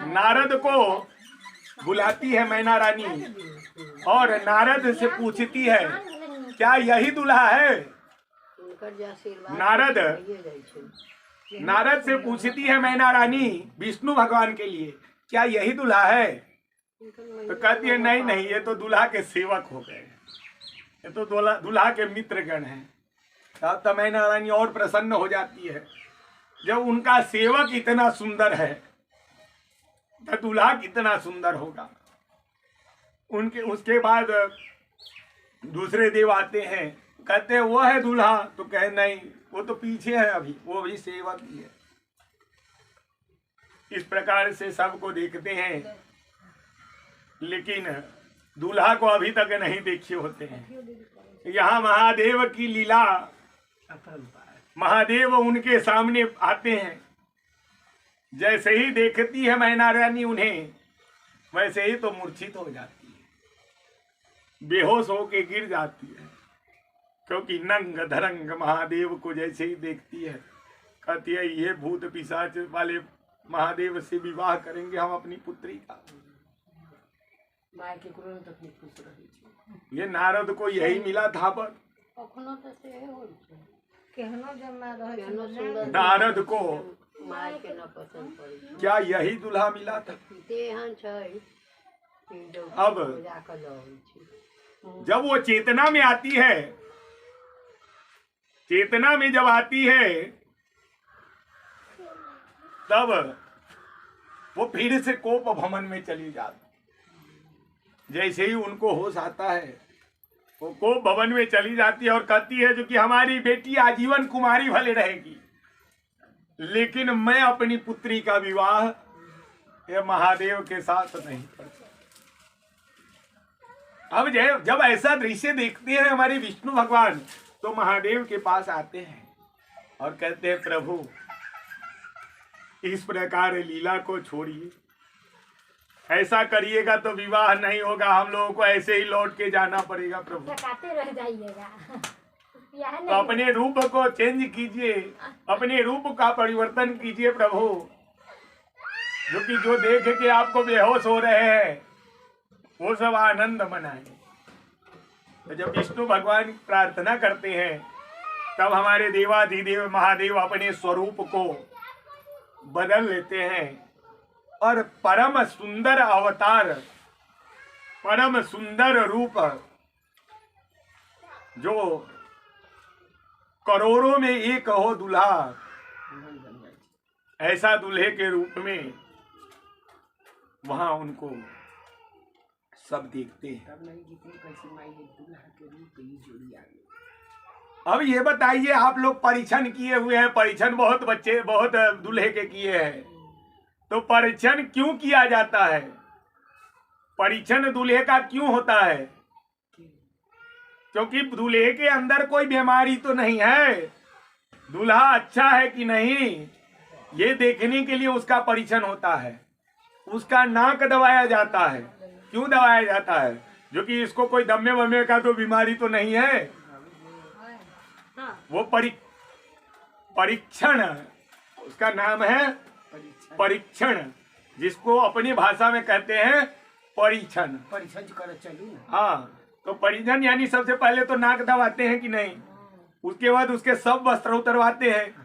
नारद को बुलाती है मैना रानी और नारद से पूछती है क्या यही दूल्हा है। नारद से पूछती है मैना रानी विष्णु भगवान के लिए क्या यही दूल्हा है। तो कहती है नहीं नहीं, ये तो दूल्हा के सेवक हो गए, ये तो दूल्हा के मित्रगण हैं। तब मैना रानी और प्रसन्न हो जाती है, जब उनका सेवक इतना सुंदर है तो दूल्हा कितना सुंदर होगा। उनके उसके बाद दूसरे देव आते हैं, कहते हैं वो है दूल्हा, तो कहे नहीं वो तो पीछे है, अभी वो भी सेवक ही है। इस प्रकार से सबको देखते हैं, लेकिन दूल्हा को अभी तक नहीं देखे होते हैं। यहाँ महादेव की लीला, महादेव उनके सामने आते हैं, जैसे ही देखती है मैना रानी उन्हें, वैसे ही तो मूर्छित हो जाती है, बेहोश होके गिर जाती है। क्योंकि नंग धरंग महादेव को जैसे ही देखती है, कहती है ये भूत पिशाच वाले महादेव से विवाह करेंगे हम अपनी पुत्री का। ये नारद को यही मिला था, पर नारद को क्या यही दूल्हा मिला था। अब जब वो चेतना में आती है, चेतना में जब आती है, तब वो फिर से कोप भवन में चली जाती। जैसे ही उनको होश आता है, वो कोप भवन में चली जाती है और कहती है जो कि हमारी बेटी आजीवन कुमारी भले रहेगी, लेकिन मैं अपनी पुत्री का विवाह ये महादेव के साथ नहीं कर सकता। अब जब ऐसा दृश्य देखते हैं हमारे विष्णु भगवान, तो महादेव के पास आते हैं और कहते हैं प्रभु इस प्रकार लीला को छोड़िए, ऐसा करिएगा तो विवाह नहीं होगा, हम लोगों को ऐसे ही लौट के जाना पड़ेगा। प्रभु रह जाइएगा, तो अपने रूप को चेंज कीजिए, अपने रूप का परिवर्तन कीजिए प्रभु, जो कि जो देख के आपको बेहोश हो रहे हैं वो सब आनंद मनाए। तो जब विष्णु भगवान प्रार्थना करते हैं, तब हमारे देवाधिदेव महादेव अपने स्वरूप को बदल लेते हैं और परम सुंदर अवतार, परम सुंदर रूप, जो करोड़ों में एक हो दूल्हा, ऐसा दूल्हे के रूप में वहां उनको सब देखते हैं। अब ये बताइए, आप लोग परीक्षण किए हुए हैं, परीक्षण बहुत बच्चे बहुत दूल्हे के किए हैं, तो परीक्षण क्यों किया जाता है? परीक्षण दूल्हे का क्यों होता है? क्योंकि दूल्हे के अंदर कोई बीमारी तो नहीं है, दूल्हा अच्छा है कि नहीं, ये देखने के लिए उसका परीक्षण होता है। उसका नाक दबाया जाता है। क्यों दबाया जाता है? जो कि इसको कोई दमे वमे का तो बीमारी तो नहीं है। वो परीक्षण, उसका नाम है परीक्षण। जिसको अपनी भाषा में कहते हैं परिछन। परिछन कर चलू ना। हाँ, तो परिछन यानी सबसे पहले तो नाक दबाते हैं कि नहीं, उसके बाद उसके सब वस्त्र उतरवाते हैं,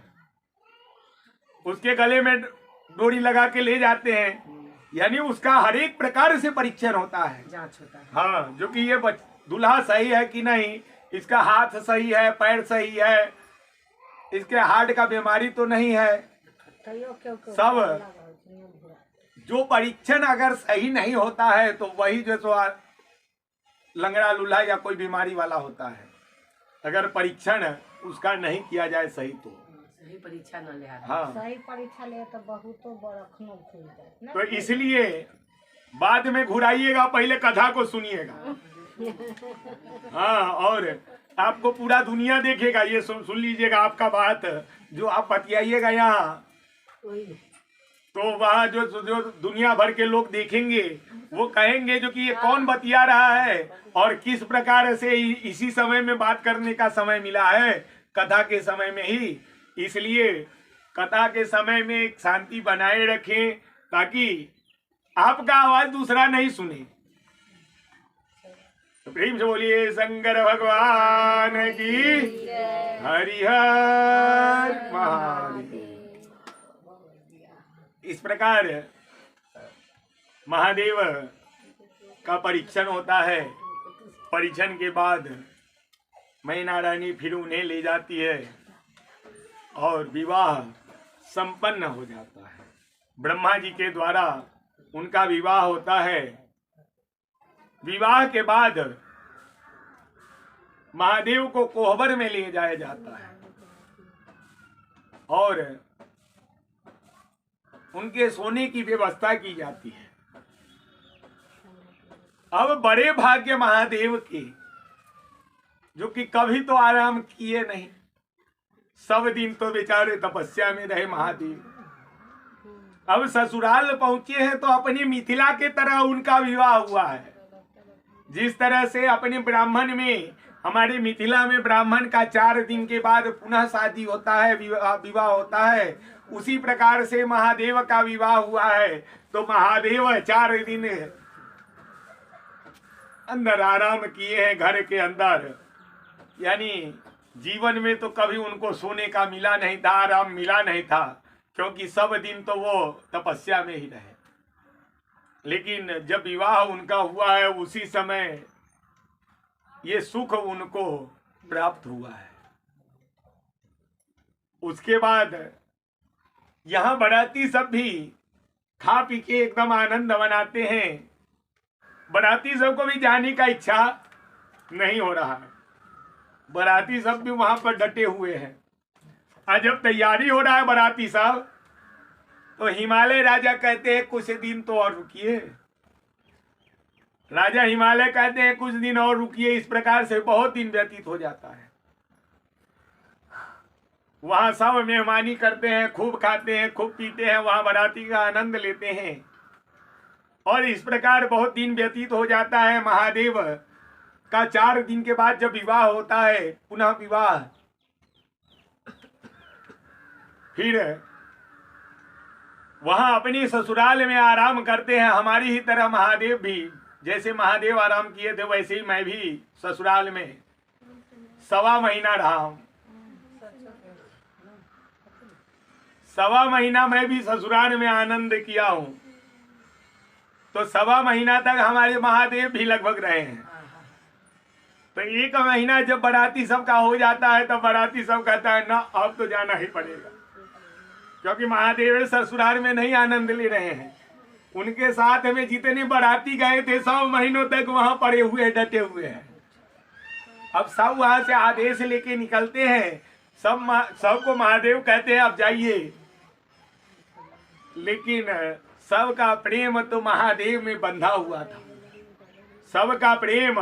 उसके गले में डोरी लगा के ले जाते हैं, यानी उसका हर एक प्रकार से परीक्षण होता है, जांच होता है। हाँ, जो कि ये दूल्हा सही है कि नहीं, इसका हाथ सही है, पैर सही है, इसके हार्ट का बीमारी तो नहीं है। सब जो परीक्षण अगर सही नहीं होता है तो वही जो सो लंगड़ा लूल्हा या कोई बीमारी वाला होता है। अगर परीक्षण उसका नहीं किया जाए सही तो सही परीक्षा न ले। हाँ, सही परीक्षा ले तो बहुत बरखनो खुल जाए। तो इसलिए बाद में घुराइएगा, पहले कथा को सुनिएगा। हाँ, और आपको पूरा दुनिया देखेगा, ये सुन लीजिएगा आपका बात जो आप बतियाइएगा यहाँ, तो वहाँ जो दुनिया भर के लोग देखेंगे वो कहेंगे जो कि ये कौन बतिया रहा है और किस प्रकार से इसी समय में बात करने का समय मिला है, कथा के समय में ही। इसलिए कथा के समय में एक शांति बनाए रखें ताकि आपका आवाज दूसरा नहीं सुने। तो प्रेम से बोलिए शंकर भगवान की, हरिहर महादेव। इस प्रकार महादेव का परीक्षण होता है। परीक्षण के बाद मैना रानी फिर उन्हें ले जाती है और विवाह संपन्न हो जाता है। ब्रह्मा जी के द्वारा उनका विवाह होता है। विवाह के बाद महादेव को कोहबर में ले जाया जाता है और उनके सोने की व्यवस्था की जाती है। अब बड़े भाग्य महादेव के, जो कि कभी तो आराम किए नहीं, सब दिन तो बेचारे तपस्या में रहे महादेव। अब ससुराल पहुंचे हैं तो अपनी मिथिला के तरह उनका विवाह हुआ है। जिस तरह से अपने ब्राह्मण में, हमारे मिथिला में ब्राह्मण का 4 दिन के बाद पुनः शादी होता है, विवाह होता है, उसी प्रकार से महादेव का विवाह हुआ है। तो महादेव 4 दिन अंदर आराम किए हैं घर के अंदर, यानी जीवन में तो कभी उनको सोने का मिला नहीं था, आराम मिला नहीं था, क्योंकि सब दिन तो वो तपस्या में ही रहे। लेकिन जब विवाह उनका हुआ है उसी समय ये सुख उनको प्राप्त हुआ है। उसके बाद यहाँ बाराती सब भी खा पी के एकदम आनंद मनाते हैं। बाराती सबको भी जाने का इच्छा नहीं हो रहा है, बाराती सब भी वहां पर डटे हुए हैं। आज जब तैयारी हो रहा है बाराती सब, तो हिमालय राजा कहते हैं कुछ दिन तो और रुकिए। राजा हिमालय कहते हैं कुछ दिन और रुकिए। इस प्रकार से बहुत दिन व्यतीत हो जाता है। वहां सब मेहमानी करते हैं, खूब खाते हैं, खूब पीते हैं, वहां बाराती का आनंद लेते हैं और इस प्रकार बहुत दिन व्यतीत हो जाता है। महादेव का 4 दिन के बाद जब विवाह होता है, पुनः विवाह, फिर वहां अपनी ससुराल में आराम करते हैं। हमारी ही तरह महादेव भी, जैसे महादेव आराम किए थे वैसे ही मैं भी ससुराल में 1.25 महीना रहा हूं। 1.25 महीना मैं भी ससुराल में आनंद किया हूं। तो 1.25 महीना तक हमारे महादेव भी लगभग रहे हैं। तो 1 महीना जब बाराती सब का हो जाता है तब बाराती सब कहता है ना अब तो जाना ही पड़ेगा, क्योंकि महादेव ससुराल में नहीं आनंद ले रहे हैं। उनके साथ में जितने बाराती गए थे 100 महीनों तक वहां पड़े हुए, डटे हुए हैं। अब सब वहां से आदेश लेके निकलते हैं, सबको महादेव कहते हैं अब जाइए। लेकिन सबका प्रेम तो महादेव में बंधा हुआ था, सबका प्रेम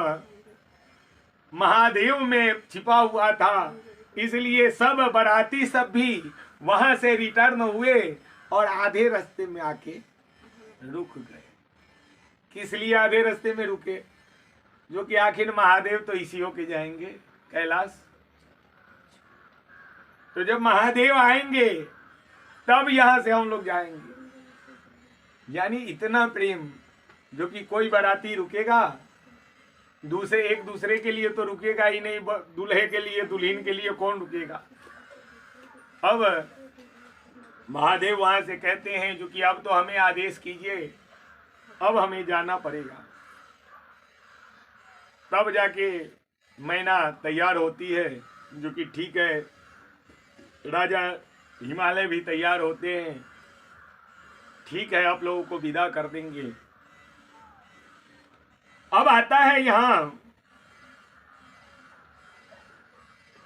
महादेव में छिपा हुआ था। इसलिए सब बाराती सब भी वहां से रिटर्न हुए और आधे रास्ते में आके रुक गए। किस लिए आधे रास्ते में रुके? जो कि आखिर महादेव तो इसी होके जाएंगे कैलाश। तो जब महादेव आएंगे तब यहां से हम लोग जाएंगे। यानी इतना प्रेम जो कि कोई बाराती रुकेगा दूसरे एक दूसरे के लिए तो रुकेगा ही नहीं, दूल्हे के लिए दुल्हन के लिए कौन रुकेगा। अब महादेव वहां से कहते हैं जो कि अब तो हमें आदेश कीजिए, अब हमें जाना पड़ेगा। तब जाके मैना तैयार होती है जो कि ठीक है, राजा हिमालय भी तैयार होते हैं, ठीक है आप लोगों को विदा कर देंगे। अब आता है यहां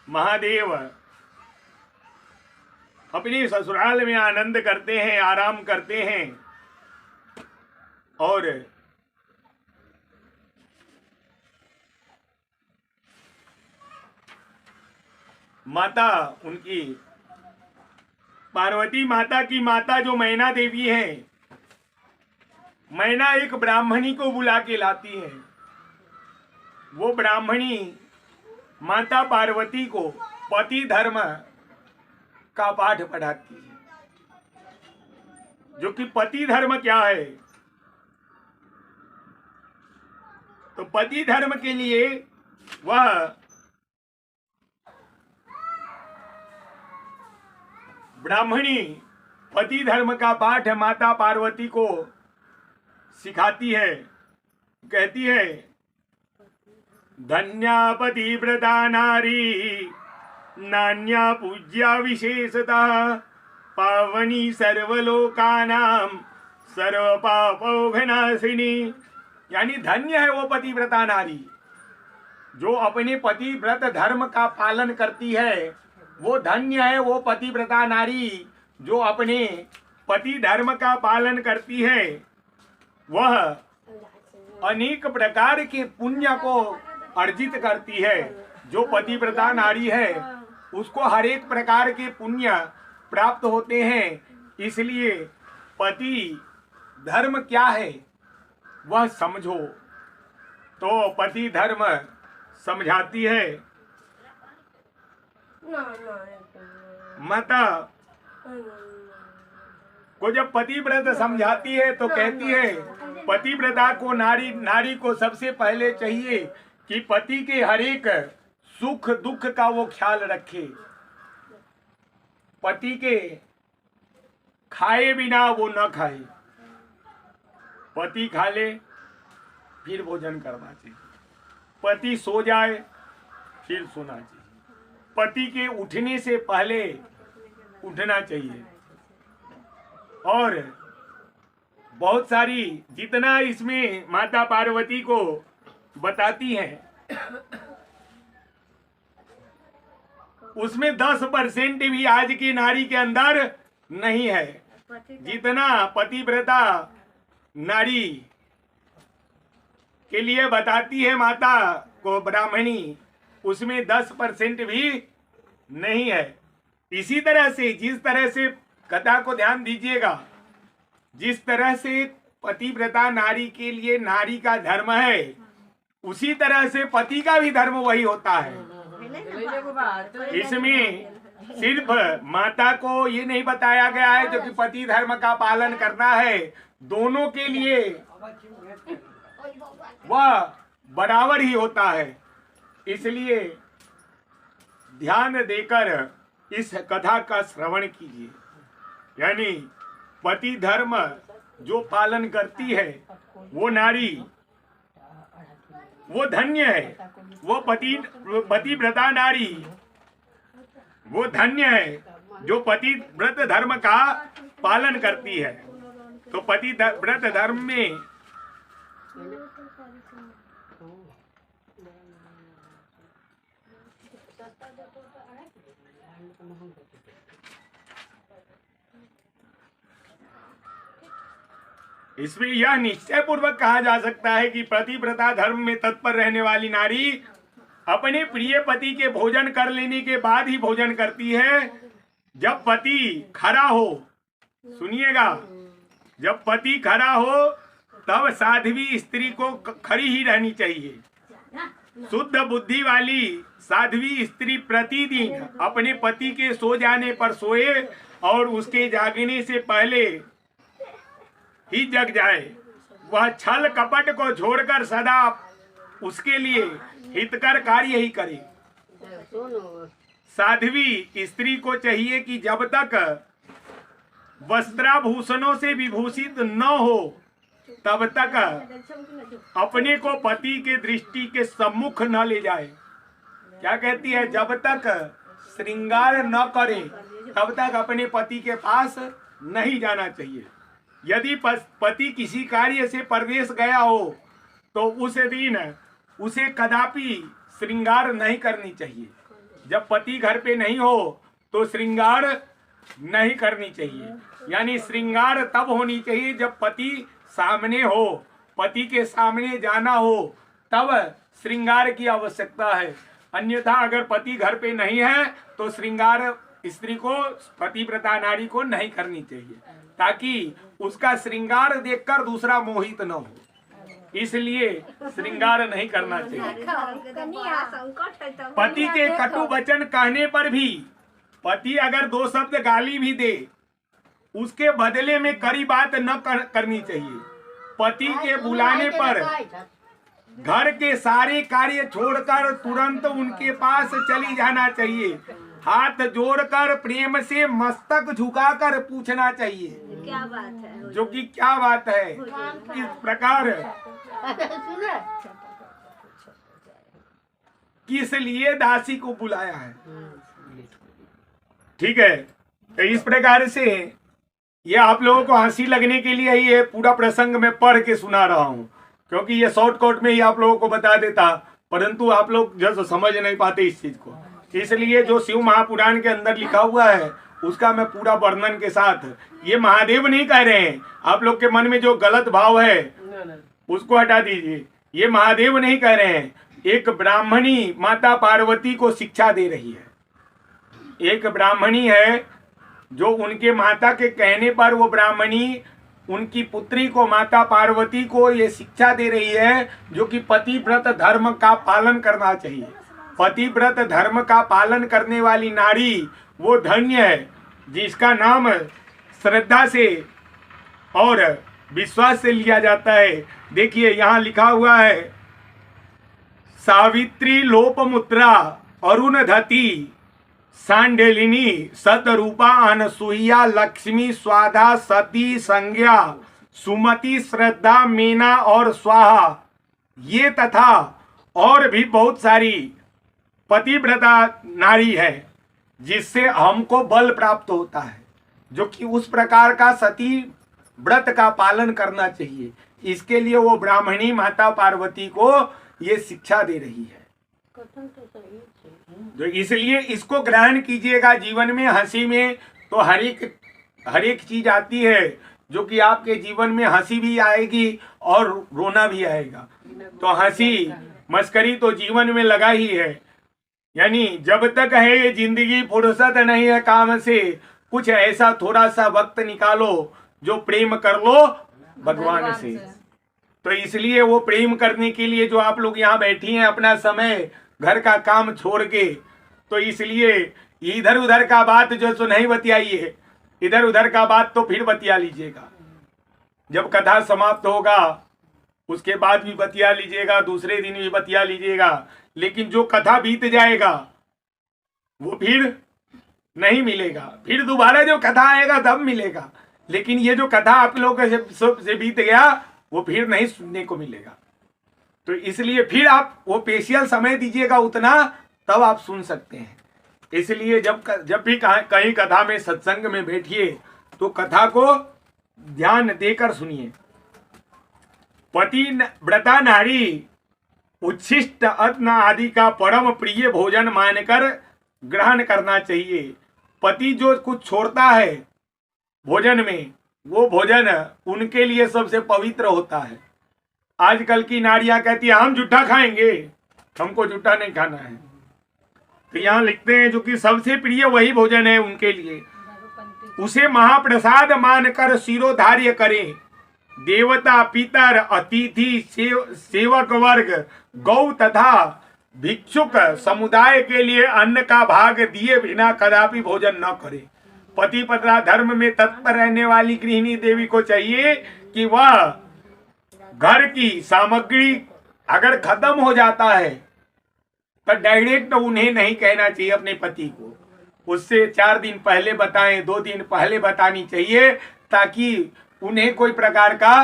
महादेव अपने ससुराल में आनंद करते हैं, आराम करते हैं और माता उनकी पार्वती माता की माता जो मैना देवी है, मैना एक ब्राह्मणी को बुला के लाती है। वो ब्राह्मणी माता पार्वती को पति धर्म का पाठ पढ़ाती है, जो कि पति धर्म क्या है। तो पति धर्म के लिए वह ब्राह्मणी पति धर्म का पाठ माता पार्वती को सिखाती है। कहती है, धन्या पतिव्रता नारी नान्या पूज्या विशेषतः पावनी सर्वलोकानां सर्वपापौघनाशिनी। यानी धन्य है वो पतिव्रता नारी जो अपने पतिव्रत धर्म का पालन करती है। वो धन्य है वो पतिव्रता नारी जो अपने पति धर्म का पालन करती है। वह अनेक प्रकार के पुण्य को अर्जित करती है। जो पतिव्रता नारी है उसको हर एक प्रकार के पुण्य प्राप्त होते हैं। इसलिए पति धर्म क्या है वह समझो। तो पति धर्म समझाती है माता को। जब पतिव्रत समझाती है तो कहती है, पतिव्रता को नारी को सबसे पहले चाहिए कि पति के हर एक सुख दुख का वो ख्याल रखे। पति के खाए बिना वो न खाए, पति खा ले फिर भोजन करना चाहिए। पति सो जाए फिर सोना चाहिए। पति के उठने से पहले उठना चाहिए। और बहुत सारी जितना इसमें माता पार्वती को बताती हैं उसमें 10% भी आज की नारी के अंदर नहीं है। जितना पतिव्रता नारी के लिए बताती है माता को ब्राह्मणी, उसमें 10% भी नहीं है। इसी तरह से जिस तरह से कथा को ध्यान दीजिएगा, जिस तरह से पतिव्रता नारी के लिए नारी का धर्म है, उसी तरह से पति का भी धर्म वही होता है। इसमें सिर्फ माता को ये नहीं बताया गया है जो कि पति धर्म का पालन करना है, दोनों के लिए वह बराबर ही होता है। इसलिए ध्यान देकर इस कथा का श्रवण कीजिए। यानी पति धर्म जो पालन करती है वो नारी वो धन्य है। वो पतिव्रता नारी वो धन्य है जो पतिव्रत धर्म का पालन करती है। तो पतिव्रत धर्म में इसमें यह निश्चय पूर्वक कहा जा सकता है कि पतिव्रता धर्म में तत्पर रहने वाली नारी अपने प्रिय पति के भोजन कर लेने के बाद ही भोजन करती है। जब पति खरा हो, सुनिएगा, जब पति खरा हो तब साध्वी स्त्री को खरी ही रहनी चाहिए। शुद्ध बुद्धि वाली साध्वी स्त्री प्रतिदिन अपने पति के सो जाने पर सोए और उसके जागने से पहले ही जग जाए, वह छल कपट को छोड़कर सदा उसके लिए हितकर कार्य ही करे। सुनो साध्वी स्त्री को चाहिए कि जब तक वस्त्राभूषणों से विभूषित न हो तब तक अपने को पति के दृष्टि के सम्मुख न ले जाए। क्या कहती है? जब तक श्रृंगार न करे तब तक अपने पति के पास नहीं जाना चाहिए। यदि पति किसी कार्य से परदेश गया हो तो उस दिन उसे कदापि श्रृंगार नहीं करनी चाहिए। जब पति घर पे नहीं हो तो श्रृंगार नहीं करनी चाहिए। यानी श्रृंगार तब होनी चाहिए जब पति सामने हो, पति के सामने जाना हो, तब श्रृंगार की आवश्यकता है। अन्यथा अगर पति घर पे नहीं है तो श्रृंगार स्त्री को, पतिव्रता नारी को नहीं करनी चाहिए, ताकि उसका श्रृंगार देखकर दूसरा मोहित न हो। इसलिए श्रृंगार नहीं करना चाहिए। पति के कटु वचन कहने पर भी, पति अगर 2 शब्द गाली भी दे, उसके बदले में कड़ी बात न करनी चाहिए। पति के बुलाने पर घर के सारे कार्य छोड़कर तुरंत उनके पास चली जाना चाहिए। हाथ जोड़कर प्रेम से मस्तक झुकाकर पूछना चाहिए, क्या बात है, जो कि क्या बात है। इस प्रकार किस लिए दासी को बुलाया है, ठीक है। तो इस प्रकार से ये आप लोगों को हंसी लगने के लिए ये पूरा प्रसंग मैं पढ़ के सुना रहा हूँ, क्योंकि ये शॉर्टकट में ही आप लोगों को बता देता, परंतु आप लोग जैसे समझ नहीं पाते इस चीज को। इसलिए जो शिव महापुराण के अंदर लिखा हुआ है उसका मैं पूरा वर्णन के साथ, ये महादेव नहीं कह रहे हैं, आप लोग के मन में जो गलत भाव है उसको हटा दीजिए। ये महादेव नहीं कह रहे हैं, एक ब्राह्मणी माता पार्वती को शिक्षा दे रही है। एक ब्राह्मणी है जो उनके माता के कहने पर वो ब्राह्मणी उनकी पुत्री को, माता पार्वती को ये शिक्षा दे रही है जो कि पतिव्रत धर्म का पालन करना चाहिए। पतिव्रत धर्म का पालन करने वाली नारी वो धन्य है जिसका नाम श्रद्धा से और विश्वास से लिया जाता है। देखिए यहाँ लिखा हुआ है, सावित्री लोपमुद्रा अरुणधति सांडेलिनी सतरूपा अनसुईया लक्ष्मी स्वाधा सती संज्ञा सुमति श्रद्धा मीना और स्वाहा, ये तथा और भी बहुत सारी पतिव्रता नारी है जिससे हमको बल प्राप्त होता है, जो कि उस प्रकार का सती व्रत का पालन करना चाहिए। इसके लिए वो ब्राह्मणी माता पार्वती को ये शिक्षा दे रही है। तो इसलिए इसको ग्रहण कीजिएगा जीवन में। हंसी में तो हर एक चीज आती है जो कि आपके जीवन में हंसी भी आएगी और रोना भी आएगा। तो हंसी मस्करी तो जीवन में लगा ही है। यानी जब तक है ये जिंदगी, फुर्सत नहीं है काम से, कुछ ऐसा थोड़ा सा वक्त निकालो जो प्रेम कर लो भगवान से। तो इसलिए वो प्रेम करने के लिए जो आप लोग यहाँ बैठी हैं अपना समय घर का काम छोड़ के, तो इसलिए इधर उधर का बात जो सो नहीं बतियाइए, इधर उधर का बात तो फिर बतिया लीजिएगा। जब कथा समाप्त होगा उसके बाद भी बतिया लीजिएगा, दूसरे दिन भी बतिया लीजिएगा, लेकिन जो कथा बीत जाएगा वो फिर नहीं मिलेगा। फिर दोबारा जो कथा आएगा तब मिलेगा, लेकिन ये जो कथा आप लोगों से बीत गया वो फिर नहीं सुनने को मिलेगा। तो इसलिए फिर आप वो स्पेशल समय दीजिएगा उतना, तब आप सुन सकते हैं। इसलिए जब भी कहीं कथा में सत्संग में बैठिए तो कथा को ध्यान देकर सुनिए। पतिव्रता नारी उच्छिष्ट अन्न आदि का परम प्रिय भोजन मानकर ग्रहण करना चाहिए। पति जो कुछ छोड़ता है भोजन में, वो भोजन उनके लिए सबसे पवित्र होता है। आजकल की नारियां कहती है हम जूठा खाएंगे, हमको जूठा नहीं खाना है। तो यहाँ लिखते हैं जो कि सबसे प्रिय वही भोजन है उनके लिए, उसे महाप्रसाद मानकर शिरोधार्य करें। देवता, पितर, अतिथि, सेवक वर्ग, गौ तथा भिक्षुक समुदाय के लिए अन्न का भाग दिए बिना कदापि भोजन न करे। पतिव्रता धर्म में तत्पर रहने वाली गृहिणी देवी को चाहिए कि वह घर की सामग्री अगर खत्म हो जाता है तो डायरेक्ट उन्हें नहीं कहना चाहिए अपने पति को, उससे 4 दिन पहले बताएं, 2 दिन पहले बतानी चाहिए, ताकि उन्हें कोई प्रकार का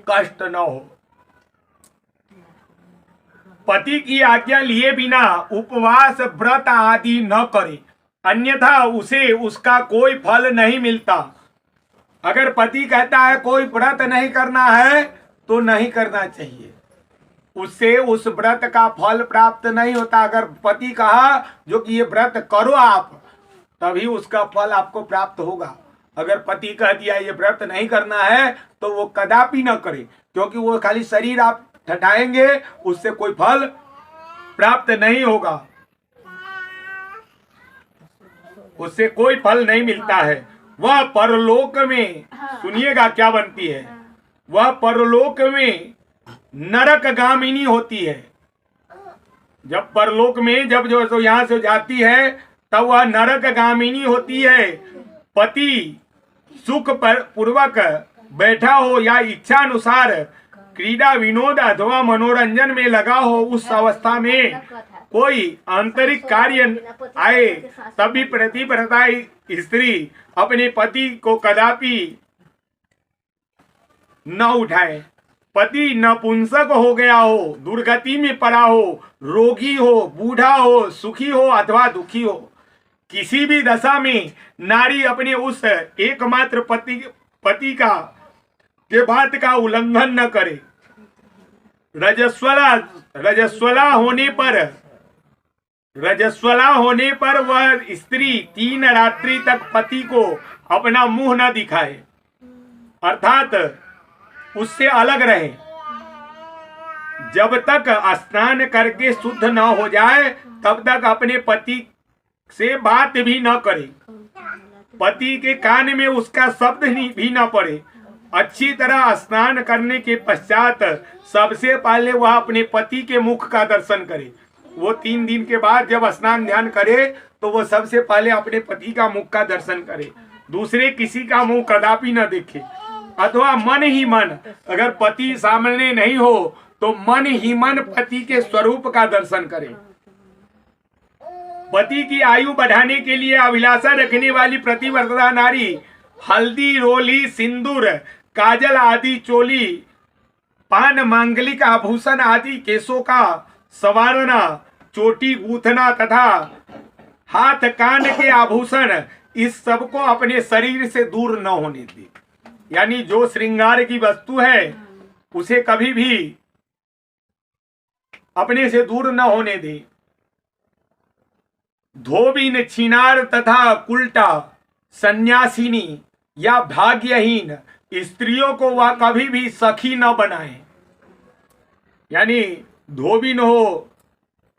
कष्ट न हो। पति की आज्ञा लिए बिना उपवास व्रत आदि न करे, अन्यथा उसे उसका कोई फल नहीं मिलता। अगर पति कहता है कोई व्रत नहीं करना है तो नहीं करना चाहिए, उससे उस व्रत का फल प्राप्त नहीं होता। अगर पति कहा जो कि ये व्रत करो आप, तभी उसका फल आपको प्राप्त होगा। अगर पति कह दिया ये व्रत नहीं करना है तो वो कदापि न करे, क्योंकि वो खाली शरीर आप ठठाएंगे, उससे कोई फल प्राप्त नहीं होगा, उससे कोई फल नहीं मिलता है। वह परलोक में, सुनिएगा क्या बनती है, वह परलोक में नरक गामिनी होती है। जब परलोक में जब जो यहां से जाती है तब वह नरक गामिनी होती है। पति सुख पूर्वक बैठा हो या इच्छा अनुसार क्रीड़ा विनोद अथवा मनोरंजन में लगा हो, उस अवस्था में कोई आंतरिक कार्य आए, तभी प्रतिव्रता स्त्री अपने पति को कदापि न उठाए। पति नपुंसक हो गया हो, दुर्गति में पड़ा हो, रोगी हो, बूढ़ा हो, सुखी हो अथवा दुखी हो, किसी भी दशा में नारी अपने उस एकमात्र पति का के बात का उल्लंघन न करे। रजस्वला होने पर वह स्त्री 3 रात्रि तक पति को अपना मुंह न दिखाए, अर्थात उससे अलग रहे, जब तक स्नान करके शुद्ध न हो जाए तब तक अपने पति से बात भी न करे, पति के कान में उसका शब्द भी न पड़े। अच्छी तरह स्नान करने के पश्चात सबसे पहले वह अपने पति के मुख का दर्शन करे। वो 3 दिन के बाद जब स्नान ध्यान करे तो वो सबसे पहले अपने पति का मुख का दर्शन करे, दूसरे किसी का मुंह कदापि न देखे। अथवा मन ही मन, अगर पति सामने नहीं हो तो मन ही मन पति के स्वरूप का दर्शन करे। पति की आयु बढ़ाने के लिए अभिलाषा रखने वाली प्रतिव्रता नारी हल्दी, रोली, सिंदूर, काजल आदि, चोली, पान, मांगलिक आभूषण आदि, केशों का संवारना, चोटी गूंथना तथा हाथ कान के आभूषण, इस सब को अपने शरीर से दूर न होने दे। यानी जो श्रृंगार की वस्तु है उसे कभी भी अपने से दूर न होने दे। धोबिन, छिनार तथा कुल्टा, सन्यासिनी या भाग्यहीन स्त्रियों को वह कभी भी सखी न बनाए। यानी धोबिन हो,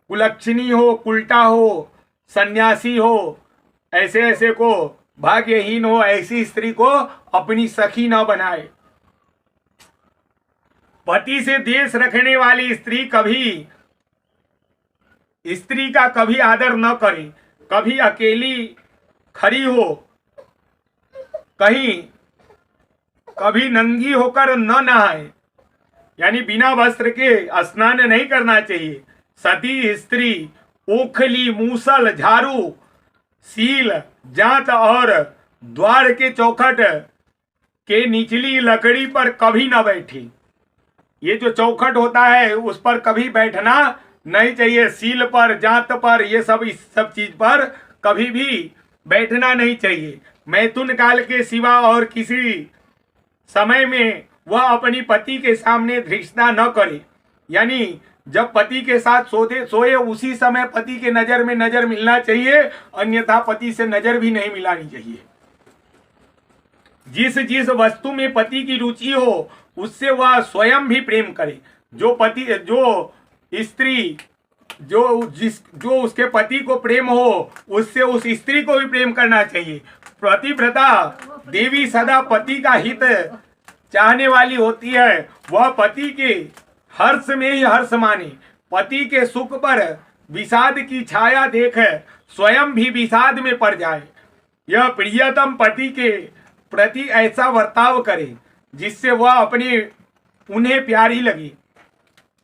कुलक्षणी हो, कुल्टा हो, सन्यासी हो, ऐसे को, भाग्यहीन हो, ऐसी स्त्री को अपनी सखी न बनाए। पति से द्वेष रखने वाली स्त्री का कभी आदर न करे, कभी अकेली खड़ी हो, कभी नंगी होकर न नहाए, यानी बिना वस्त्र के स्नान नहीं करना चाहिए। सती स्त्री ओखली, मूसल, झाड़ू, सील, जांत और द्वार के चौखट के निचली लकड़ी पर कभी न बैठे। ये जो चौखट होता है उस पर कभी बैठना नहीं चाहिए। सील पर, जांत पर, ये सब चीज पर कभी भी बैठना नहीं चाहिए। मैथुन काल के सिवा और किसी समय में वह अपनी पति के सामने धृष्टता न करे। यानी जब पति के साथ सोए उसी समय पति के नजर में नजर मिलना चाहिए, अन्यथा पति से नजर भी नहीं मिलानी चाहिए। जिस वस्तु में पति की रुचि हो उससे वह स्वयं भी प्रेम करे। जो स्त्री जो उसके पति को प्रेम हो उससे उस स्त्री को भी प्रेम करना चाहिए। प्रतिव्रता देवी सदा पति का हित चाहने वाली होती है। वह पति के हर्ष में ही हर्ष माने, पति के सुख पर विषाद की छाया देख स्वयं भी विषाद में पड़ जाए। यह प्रियतम पति के प्रति ऐसा वर्ताव करे जिससे वह अपने उन्हें प्यारी लगी।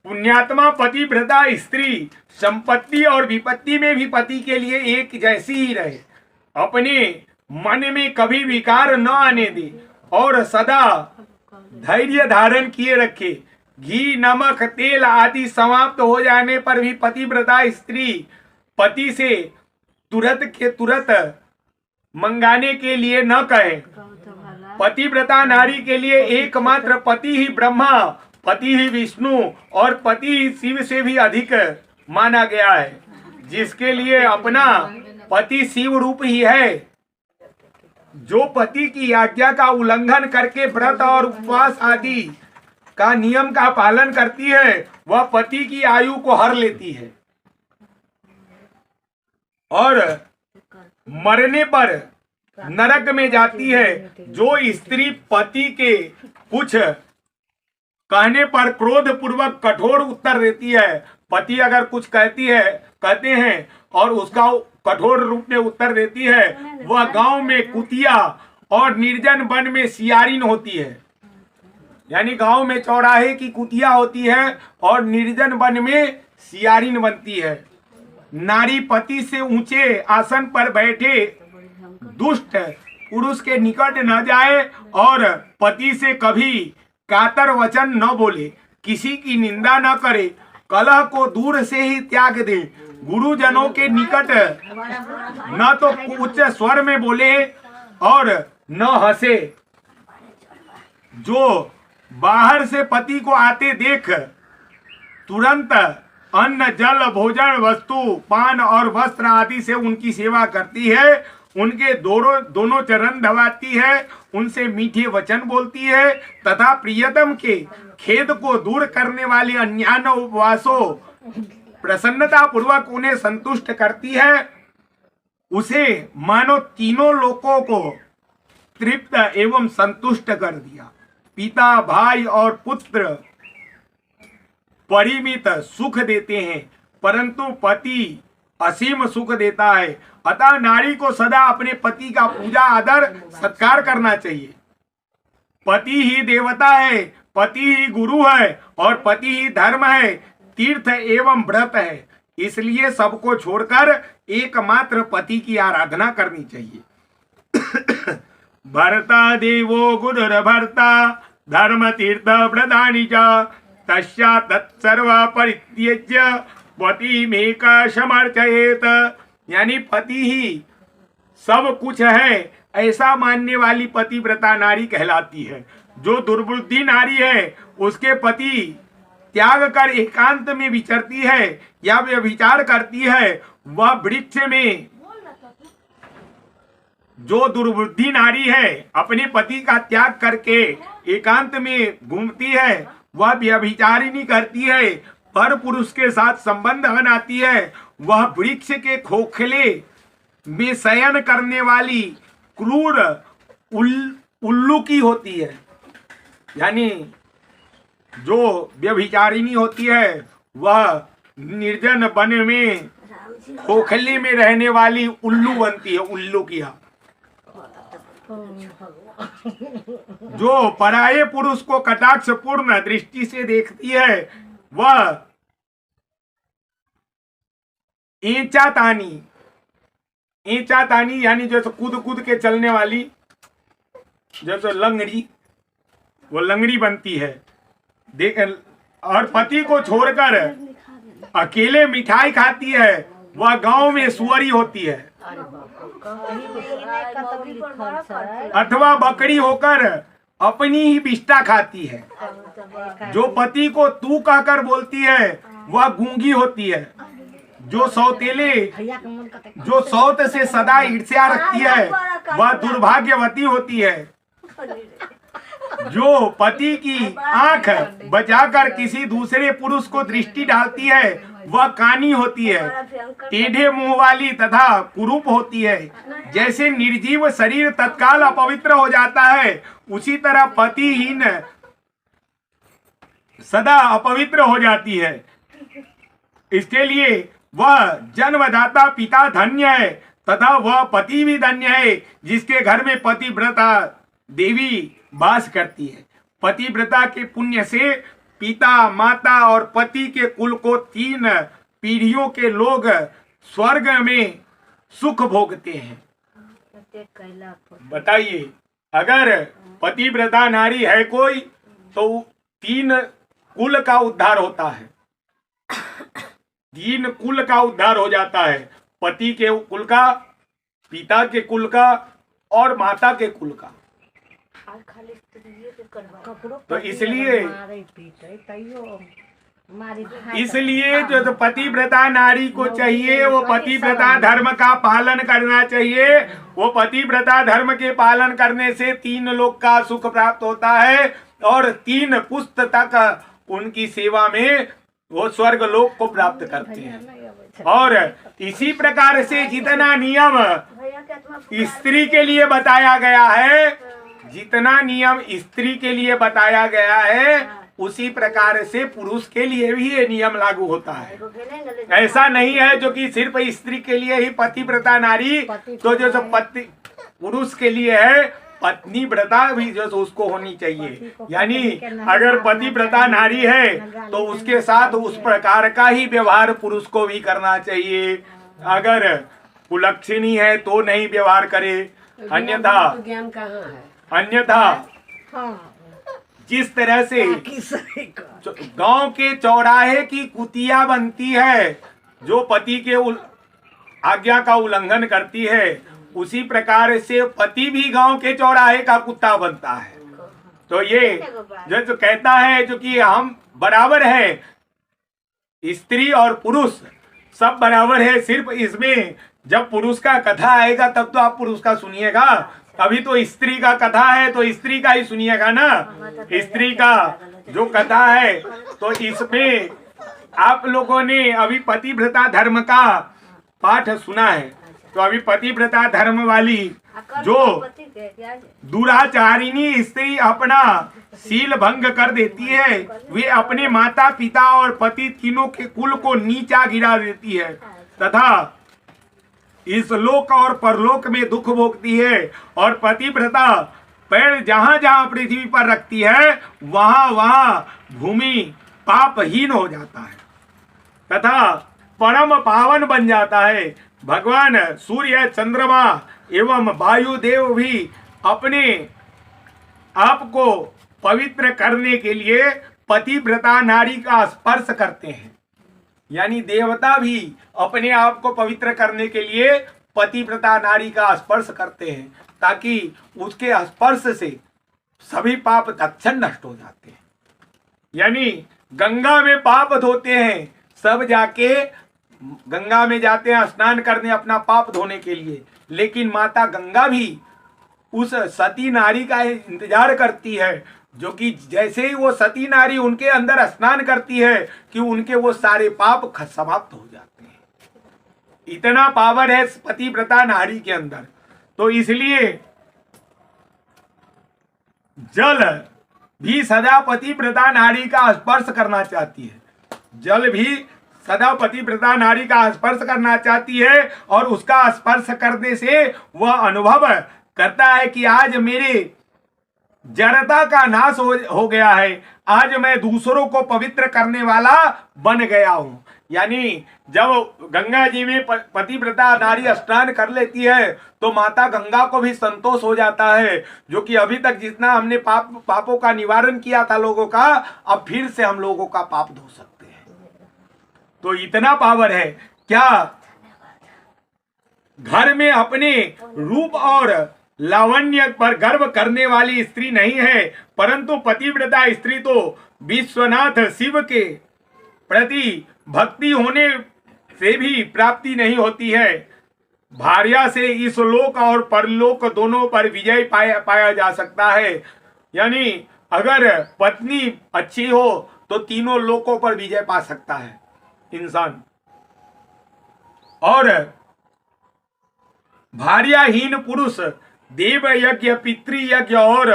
पुण्यात्मा पतिव्रता स्त्री संपत्ति और विपत्ति में भी पति के लिए एक जैसी ही रहे, अपने मन में कभी विकार न आने दे और सदा धैर्य धारण किए रखे। घी, नमक, तेल आदि समाप्त हो जाने पर भी पतिव्रता स्त्री पति से तुरंत के तुरंत मंगाने के लिए न कहे। पतिव्रता नारी के लिए एकमात्र पति ही ब्रह्मा, पति ही विष्णु और पति ही शिव से भी अधिक माना गया है, जिसके लिए अपना पति शिव रूप ही है। जो पति की आज्ञा का उल्लंघन करके व्रत और उपवास आदि का नियम का पालन करती है, वह पति की आयु को हर लेती है और मरने पर नरक में जाती है। जो स्त्री पति के कुछ कहने पर क्रोध पूर्वक कठोर उत्तर देती है, पति अगर कुछ कहते हैं और उसका कठोर रूप में उत्तर देती है, वह गांव में कुतिया और निर्जन वन में सियारिन होती है। यानी गांव में चौराहे की कुतिया होती है और निर्जन वन में सियारिन बनती है। नारी पति से ऊंचे आसन पर बैठे दुष्ट पुरुष के निकट न जाए और पति से कभी कातर वचन न बोले, किसी की निंदा न करे, कलह को दूर से ही त्याग दे, गुरुजनों के निकट न तो उच्च स्वर में बोले और न हंसे। जो बाहर से पति को आते देख तुरंत अन्न, जल, भोजन, वस्तु, पान और वस्त्र आदि से उनकी सेवा करती है, उनके दोनों चरण दबाती है, उनसे मीठे वचन बोलती है तथा प्रियतम के खेद को दूर करने वाले अन्यान उपवासों प्रसन्नता पूर्वक उन्हें संतुष्ट करती है, उसे मानो तीनों लोकों को तृप्त एवं संतुष्ट कर दिया। पिता, भाई और पुत्र परिमित सुख देते हैं, परंतु पति असीम सुख देता है। अतः नारी को सदा अपने पति का पूजा, आदर, सत्कार करना चाहिए। पति ही देवता है, पति ही गुरु है और पति ही धर्म है, तीर्थ एवं व्रत है। इसलिए सबको छोड़कर एकमात्र पति की आराधना करनी चाहिए। भर्ता देवो गुरुर्भर्ता धर्म तीर्थ व्रतानि च तस्या तत्सर्व परित्यज्य पति में का समर्चयेत। यानी पति ही सब कुछ है, ऐसा मानने वाली पतिव्रता नारी कहलाती है। जो दुर्बुद्धि नारी है, उसके पति त्याग कर एकांत में विचरती है या व्यभिचार करती है, वह वृक्ष में। जो दुर्बुद्धि नारी है, अपने पति का त्याग करके एकांत में घूमती है, वह व्यभिचारिणी करती है, पर पुरुष के साथ संबंध बनाती है, वह वृक्ष के खोखले में शयन करने वाली क्रूर उल्लू की होती है। यानी जो व्यभिचारिणी होती है, वह निर्जन वन में खोखले में रहने वाली उल्लू बनती है, उल्लू किया। जो पराये पुरुष को कटाक्ष पूर्ण दृष्टि से देखती है, वह ईंचा तानी यानी जैसे कूद कूद के चलने वाली, जैसे लंगड़ी, वो लंगड़ी बनती है। देख, और पति को छोड़कर अकेले मिठाई खाती है, वह गांव में सुअरी होती है। अथवा बकरी होकर अपनी ही विष्ठा खाती है। जो पति को तू कहकर बोलती है, वह गूंगी होती है। जो सौत से सदा ईर्ष्या रखती है, वह दुर्भाग्यवती होती है। जो पति की आंख बचाकर किसी दूसरे पुरुष को दृष्टि डालती है, वह कानी होती है, टेढ़े मुंह वाली तथा कुरूप होती है। जैसे निर्जीव शरीर तत्काल अपवित्र हो जाता है, उसी तरह पतिहीन सदा अपवित्र हो जाती है। इसके लिए वह जन्मदाता पिता धन्य है तथा वह पति भी धन्य है, जिसके घर में पतिव्रता देवी वास करती है। पतिव्रता के पुण्य से पिता, माता और पति के कुल को 3 पीढ़ियों के लोग स्वर्ग में सुख भोगते हैं। बताइए, अगर पतिव्रता नारी है कोई तो 3 कुल का उद्धार होता है, 3 कुल का उद्धार हो जाता है, पति के कुल का, पिता के कुल का और माता के कुल का। तो इसलिए जो पतिव्रता नारी को चाहिए वो पतिव्रता धर्म का पालन करना चाहिए। वो पतिव्रता धर्म के पालन करने से 3 लोक का सुख प्राप्त होता है और 3 पुस्त तक उनकी सेवा में वो स्वर्ग लोक को प्राप्त करते हैं। और इसी प्रकार से जितना नियम स्त्री के लिए बताया गया है, जितना नियम स्त्री के लिए बताया गया है, उसी प्रकार से पुरुष के लिए भी ये नियम लागू होता है। ऐसा नहीं है जो कि सिर्फ स्त्री के लिए ही पतिव्रता नारी, तो जो पति पुरुष के लिए है पत्नी व्रता भी जो उसको होनी चाहिए। यानी अगर पतिव्रता नारी है तो उसके साथ उस प्रकार का ही व्यवहार पुरुष को भी करना चाहिए। अगर कुलक्षणी है तो नहीं व्यवहार करे, अन्यथा जिस तरह से गांव के चौराहे की कुतिया बनती है जो पति के आज्ञा का उल्लंघन करती है, उसी प्रकार से पति भी गांव के चौराहे का कुत्ता बनता है। तो ये जो कहता है जो कि हम बराबर है, स्त्री और पुरुष सब बराबर है, सिर्फ इसमें जब पुरुष का कथा आएगा तब तो आप पुरुष का सुनिएगा, अभी तो स्त्री का कथा है तो स्त्री का ही सुनिएगा ना। स्त्री का जो कथा है तो इसमें आप लोगों ने अभी पतिव्रता धर्म का पाठ सुना है। तो अभी पतिव्रता धर्म वाली जो दुराचारिणी स्त्री अपना शील भंग कर देती है, वे अपने माता पिता और पति तीनों के कुल को नीचा गिरा देती है तथा इस लोक और परलोक में दुख भोगती है। और पतिव्रता पैर जहां जहां पृथ्वी पर रखती है वहां वहां भूमि पापहीन हो जाता है तथा परम पावन बन जाता है। भगवान सूर्य, चंद्रमा एवं वायुदेव भी अपने आप को पवित्र करने के लिए पतिव्रता नारी का स्पर्श करते हैं। यानी देवता भी अपने आप को पवित्र करने के लिए पतिव्रता नारी का स्पर्श करते हैं ताकि उसके स्पर्श से सभी पाप तत्क्षण नष्ट हो जाते हैं। यानी गंगा में पाप धोते हैं, सब जाके गंगा में जाते हैं स्नान करने अपना पाप धोने के लिए, लेकिन माता गंगा भी उस सती नारी का इंतजार करती है जो कि जैसे ही वो सती नारी उनके अंदर स्नान करती है कि उनके वो सारे पाप समाप्त हो जाते हैं। इतना पावर है पतिव्रता नारी के अंदर। तो इसलिए जल भी सदा पतिव्रता नारी का स्पर्श करना चाहती है, जल भी सदा पतिव्रता नारी का स्पर्श करना चाहती है और उसका स्पर्श करने से वह अनुभव करता है कि आज मेरे जड़ता का नाश हो गया है, आज मैं दूसरों को पवित्र करने वाला बन गया हूं। यानी जब गंगा जी में पतिव्रता नारी स्नान कर लेती है तो माता गंगा को भी संतोष हो जाता है जो कि अभी तक जितना हमने पापों का निवारण किया था लोगों का, अब फिर से हम लोगों का पाप धो सकते हैं। तो इतना पावर है। क्या घर में अपने रूप और लावण्य पर गर्व करने वाली स्त्री नहीं है, परंतु पतिव्रता स्त्री तो विश्वनाथ शिव के प्रति भक्ति होने से भी प्राप्ति नहीं होती है। भार्या से इस लोक और परलोक दोनों पर विजय पाया जा सकता है। यानी अगर पत्नी अच्छी हो तो तीनों लोकों पर विजय पा सकता है इंसान। और भार्याहीन पुरुष देव यज्ञ, पितृ यज्ञ और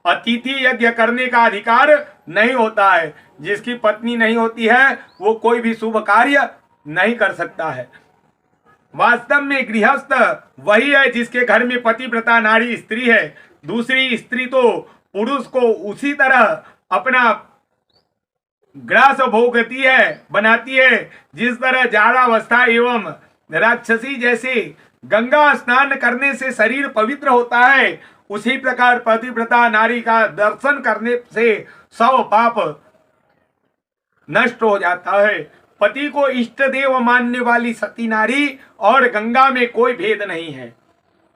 अतिथि यज्ञ करने का अधिकार नहीं होता है। जिसकी पत्नी नहीं होती है वो कोई भी शुभ कार्य नहीं कर सकता है। वास्तव में गृहस्थ वही है जिसके घर में पतिव्रता नारी स्त्री है। दूसरी स्त्री तो पुरुष को उसी तरह अपना ग्रास भोगती है, बनाती है, जिस तरह जाड़ावस्था एवं राक्षसी जैसे गंगा स्नान करने से शरीर पवित्र होता है, उसी प्रकार पतिव्रता नारी का दर्शन करने से सब पाप नष्ट हो जाता है। पति को इष्ट देव मानने वाली सती नारी और गंगा में कोई भेद नहीं है।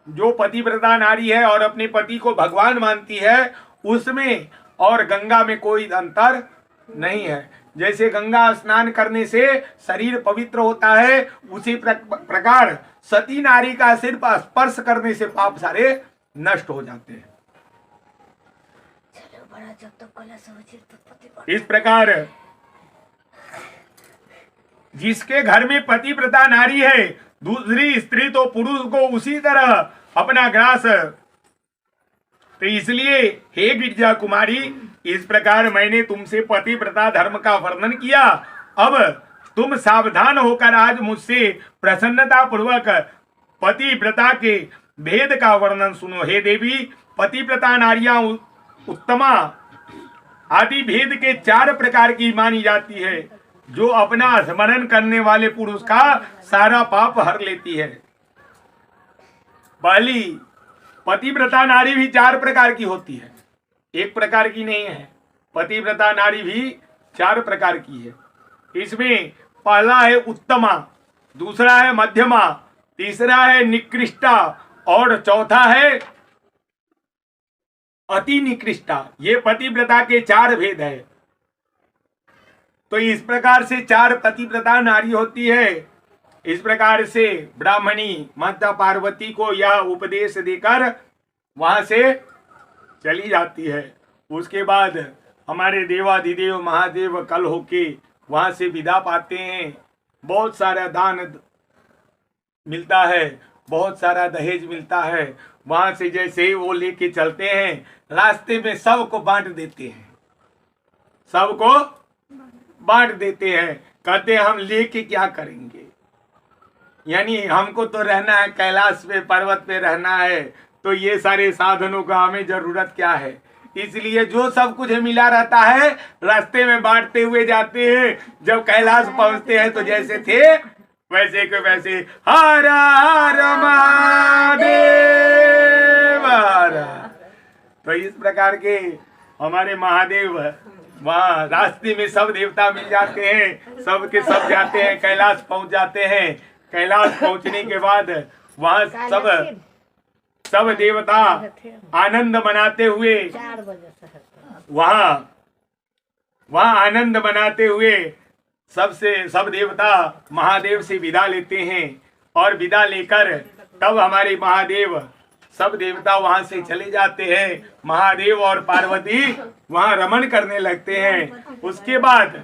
जो पतिव्रता नारी है और अपने पति को भगवान मानती है, उसमें और गंगा में कोई अंतर नहीं है। जैसे गंगा स्नान करने से शरीर पवित्र होता है, उसी प्रकार सती नारी का सिर्फ स्पर्श करने से पाप सारे नष्ट हो जाते हैं। इस प्रकार जिसके घर में पतिव्रता नारी है, दूसरी स्त्री तो पुरुष को उसी तरह अपना ग्रास। तो इसलिए हे गिरजा कुमारी, इस प्रकार मैंने तुमसे पतिव्रता धर्म का वर्णन किया। अब तुम सावधान होकर आज मुझसे प्रसन्नता पूर्वक पतिव्रता के भेद का वर्णन सुनो। हे देवी, पतिव्रता नारियां उत्तमा आदि भेद के 4 प्रकार की मानी जाती है, जो अपना स्मरण करने वाले पुरुष का सारा पाप हर लेती है। पहली पतिव्रता नारी भी 4 प्रकार की होती है, एक प्रकार की नहीं है। पतिव्रता नारी भी 4 प्रकार की है। इसमें पहला है उत्तमा, दूसरा है मध्यमा, तीसरा है निकृष्टा और चौथा है अति निकृष्टा। ये पतिव्रता के 4 भेद है। तो इस प्रकार से 4 पतिव्रता नारी होती है। इस प्रकार से ब्राह्मणी माता पार्वती को यह उपदेश देकर वहां से चली जाती है। उसके बाद हमारे देवाधिदेव महादेव कल होके वहां से विदा पाते हैं। बहुत सारा दान मिलता है, बहुत सारा दहेज मिलता है। वहां से जैसे वो लेके चलते हैं, रास्ते में सबको बांट देते हैं, सबको बांट देते हैं। कहते हैं हम लेके क्या करेंगे, यानी हमको तो रहना है कैलाश पे, पर्वत पे रहना है, तो ये सारे साधनों का हमें जरूरत क्या है। इसलिए जो सब कुछ मिला रहता है रास्ते में बांटते हुए जाते हैं। जब कैलाश पहुंचते हैं तो जैसे थे वैसे के वैसे हर हर महादेव। तो इस प्रकार के हमारे महादेव वहाँ रास्ते में सब देवता मिल जाते हैं, सब के सब जाते हैं, कैलाश पहुंच जाते हैं। कैलाश पहुंचने के बाद वहाँ सब देवता आनंद मनाते हुए वहाँ आनंद मनाते हुए सब देवता महादेव से विदा लेते हैं। और विदा लेकर तब हमारे महादेव सब देवता वहां से चले जाते हैं। महादेव और पार्वती वहां रमण करने लगते हैं। उसके बाद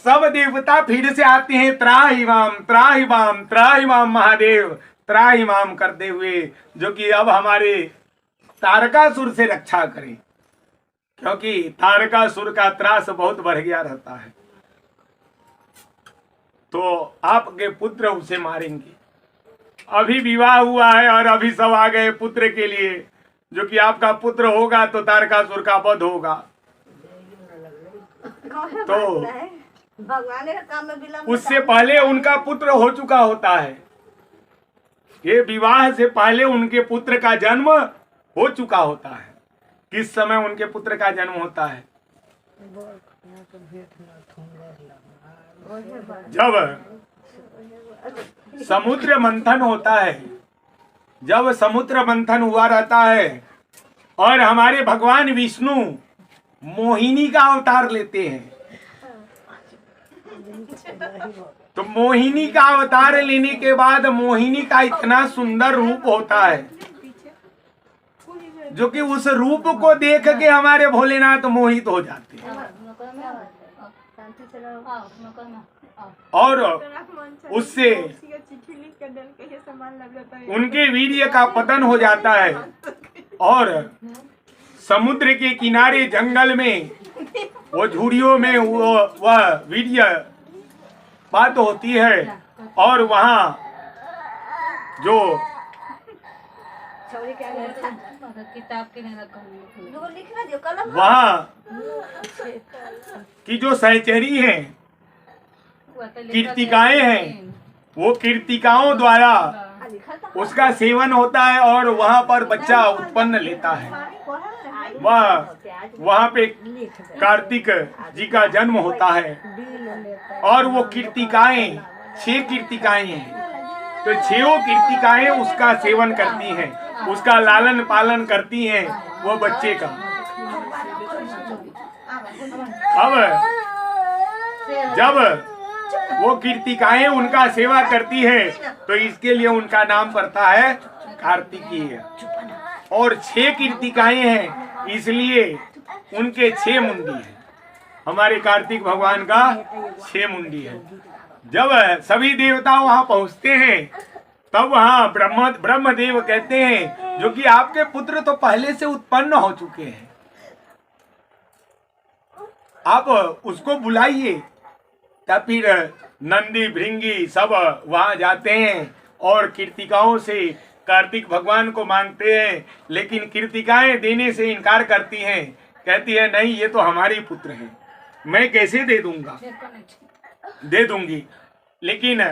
सब देवता फिर से आते हैं, त्राहि माम त्राहि माम त्राहि माम महादेव त्राहि माम करते हुए, जो कि अब हमारे तारकासुर से रक्षा करें, क्योंकि तारकासुर का त्रास बहुत बढ़ गया रहता है। तो आपके पुत्र उसे मारेंगे। अभी विवाह हुआ है और अभी सब आ गए पुत्र के लिए, जो कि आपका पुत्र होगा तो तारकासुर का वध होगा। तो भगवान के काम में विलंब उससे पहले उनका पुत्र हो चुका होता है। ये विवाह से पहले उनके पुत्र का जन्म हो चुका होता है। किस समय उनके पुत्र का जन्म होता है? जब समुद्र मंथन होता है, जब समुद्र मंथन हुआ रहता है और हमारे भगवान विष्णु मोहिनी का अवतार लेते हैं। तो मोहिनी का अवतार लेने के बाद मोहिनी का इतना सुंदर रूप होता है, जो कि उस रूप को देख के हमारे भोलेनाथ मोहित हो जाते हैं। और उससे उनके वीर्य का पतन हो जाता है और समुद्र के किनारे जंगल में वो झुड़ियों में वह वीर्य बात होती है। और वहाँ जो किताब के नहीं रखा वहाँ की जो सहचरी हैं, कीर्तिकाएं हैं, वो कीर्तिकाओं द्वारा उसका सेवन होता है और वहाँ पर बच्चा उत्पन्न लेता है। वहाँ पे कार्तिक जी का जन्म होता है और वो कीर्तिकाएं 6 कीर्तिकाएं हैं, तो 6 कीर्तिकाएं उसका सेवन करती हैं, उसका लालन पालन करती हैं वो बच्चे का। अब जब वो कीर्तिकाएं उनका सेवा करती है तो इसके लिए उनका नाम पड़ता है कार्तिकीय। और 6 कीर्तिकाएं हैं इसलिए उनके 6 मुंडी हैं। हमारे कार्तिक भगवान का 6 मुंडी है। जब सभी देवता वहां पहुंचते हैं तब वहां ब्रह्मदेव कहते हैं जो कि आपके पुत्र तो पहले से उत्पन्न हो चुके हैं, आप उसको बुलाइए। तब फिर नंदी भृंगी सब वहां जाते हैं और कीर्तिकाओं से कार्तिक भगवान को मांगते हैं, लेकिन कीर्तिकाएं देने से इनकार करती हैं, कहती है नहीं ये तो हमारे पुत्र हैं, मैं कैसे दे दूंगा, दे दूंगी। लेकिन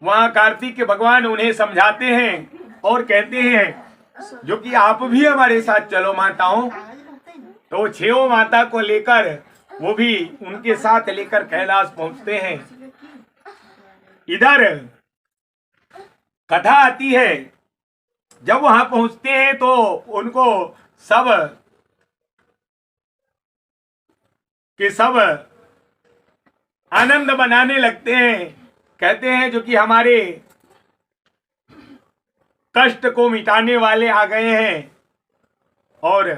वहां कार्तिक के भगवान उन्हें समझाते हैं और कहते हैं जो कि आप भी हमारे साथ चलो माताओं। तो 6 माता को लेकर वो भी उनके साथ लेकर कैलाश पहुंचते हैं। इधर कथा आती है, जब वहां पहुंचते हैं तो उनको सब के सब आनंद मनाने लगते हैं, कहते हैं जो कि हमारे कष्ट को मिटाने वाले आ गए हैं। और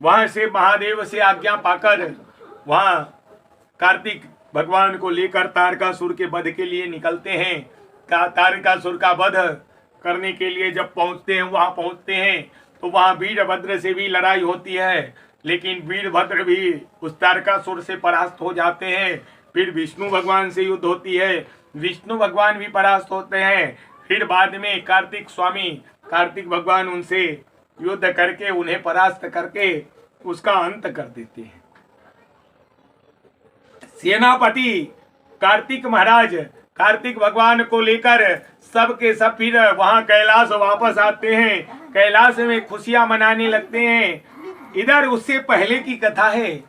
वहां से महादेव से आज्ञा पाकर वहां कार्तिक भगवान को लेकर तारकासुर के वध के लिए निकलते हैं। तारकासुर का वध करने के लिए जब पहुंचते हैं, वहां पहुंचते हैं तो वहां वीरभद्र से भी लड़ाई होती है, लेकिन वीरभद्र भी उस तारकासुर से परास्त हो जाते हैं। फिर विष्णु भगवान से युद्ध होती है, विष्णु भगवान भी परास्त होते हैं। फिर बाद में कार्तिक भगवान उनसे युद्ध करके उन्हें परास्त करके उसका अंत कर देते हैं। सेनापति कार्तिक महाराज कार्तिक भगवान को लेकर सबके सब फिर वहां कैलाश वापस आते हैं, कैलाश में खुशियां मनाने लगते हैं। इधर उससे पहले की कथा है,